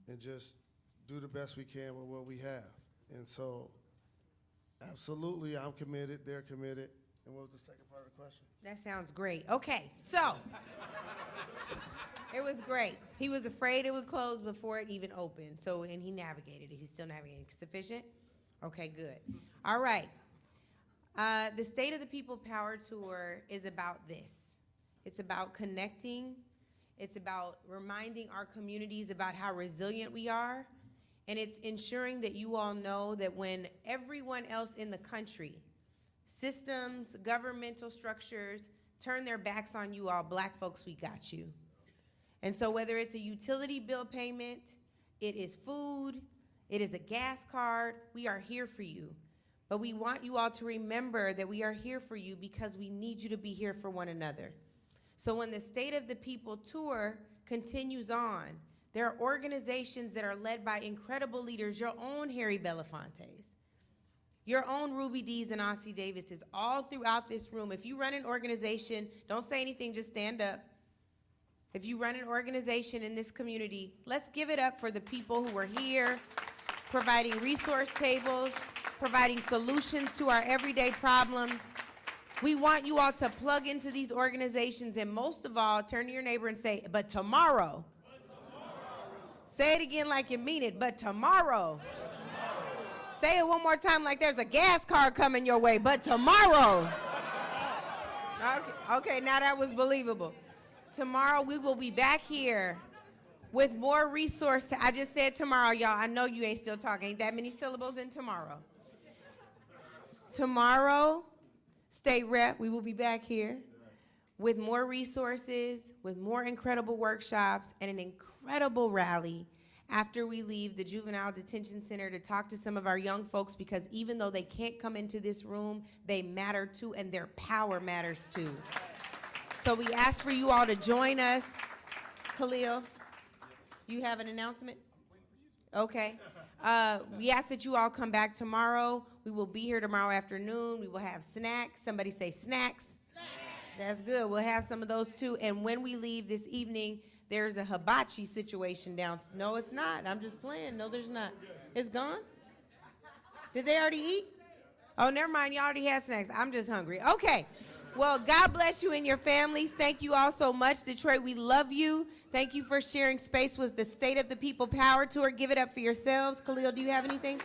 [SPEAKER 4] and just do the best we can with what we have. And so, absolutely, I'm committed, they're committed. And what was the second part of the question?
[SPEAKER 14] That sounds great. Okay, so it was great. He was afraid it would close before it even opened. So, and he navigated it. He's still navigating. Sufficient? Okay, good. All right. The State of the People Power Tour is about this. It's about connecting. It's about reminding our communities about how resilient we are. And it's ensuring that you all know that when everyone else in the country, systems, governmental structures, turn their backs on you all, Black folks, we got you. And so whether it's a utility bill payment, it is food, it is a gas card, we are here for you. But we want you all to remember that we are here for you because we need you to be here for one another. So when the State of the People Tour continues on, there are organizations that are led by incredible leaders, your own Harry Belafontes, your own Ruby Dees and Ossie Davises, all throughout this room. If you run an organization, don't say anything, just stand up. If you run an organization in this community, let's give it up for the people who are here, providing resource tables, providing solutions to our everyday problems. We want you all to plug into these organizations, and most of all, turn to your neighbor and say, but tomorrow. Say it again like you mean it, but tomorrow. Say it one more time like there's a gas card coming your way, but tomorrow. Okay, now that was believable. Tomorrow we will be back here with more resources. I just said tomorrow, y'all. I know you ain't still talking. Ain't that many syllables in tomorrow. Tomorrow, State Rep, we will be back here with more resources, with more incredible workshops, and an incredible rally after we leave the Juvenile Detention Center to talk to some of our young folks, because even though they can't come into this room, they matter too, and their power matters too. So we ask for you all to join us. Khalil, you have an announcement? Okay. We ask that you all come back tomorrow. We will be here tomorrow afternoon. We will have snacks. Somebody say snacks. That's good. We'll have some of those too. And when we leave this evening, there's a hibachi situation downstairs. No, it's not. I'm just playing. No, there's not. It's gone? Did they already eat? Oh, never mind. You already had snacks. I'm just hungry. Okay. Well, God bless you and your families. Thank you all so much. Detroit, we love you. Thank you for sharing space with the State of the People Power Tour. Give it up for yourselves. Khalil, do you have anything?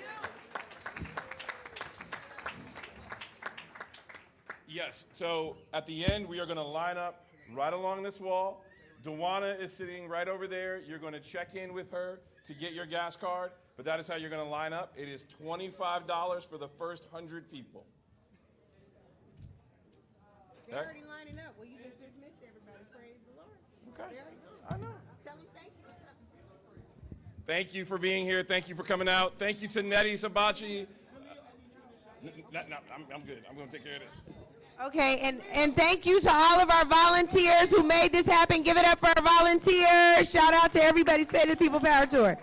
[SPEAKER 15] Yes, so at the end, we are going to line up right along this wall. Dewana is sitting right over there. You're going to check in with her to get your gas card, but that is how you're going to line up. It is $25 for the first 100 people.
[SPEAKER 14] They're already lining up. Well, you just dismissed everybody. Praise the Lord.
[SPEAKER 15] Okay.
[SPEAKER 14] They already go.
[SPEAKER 15] I know.
[SPEAKER 14] Tell them thank you.
[SPEAKER 15] Thank you for being here. Thank you for coming out. Thank you to Nettie Sabachi. No, I'm good. I'm going to take care of this.
[SPEAKER 14] Okay, and thank you to all of our volunteers who made this happen. Give it up for our volunteers. Shout out to everybody. Say the People Power Tour.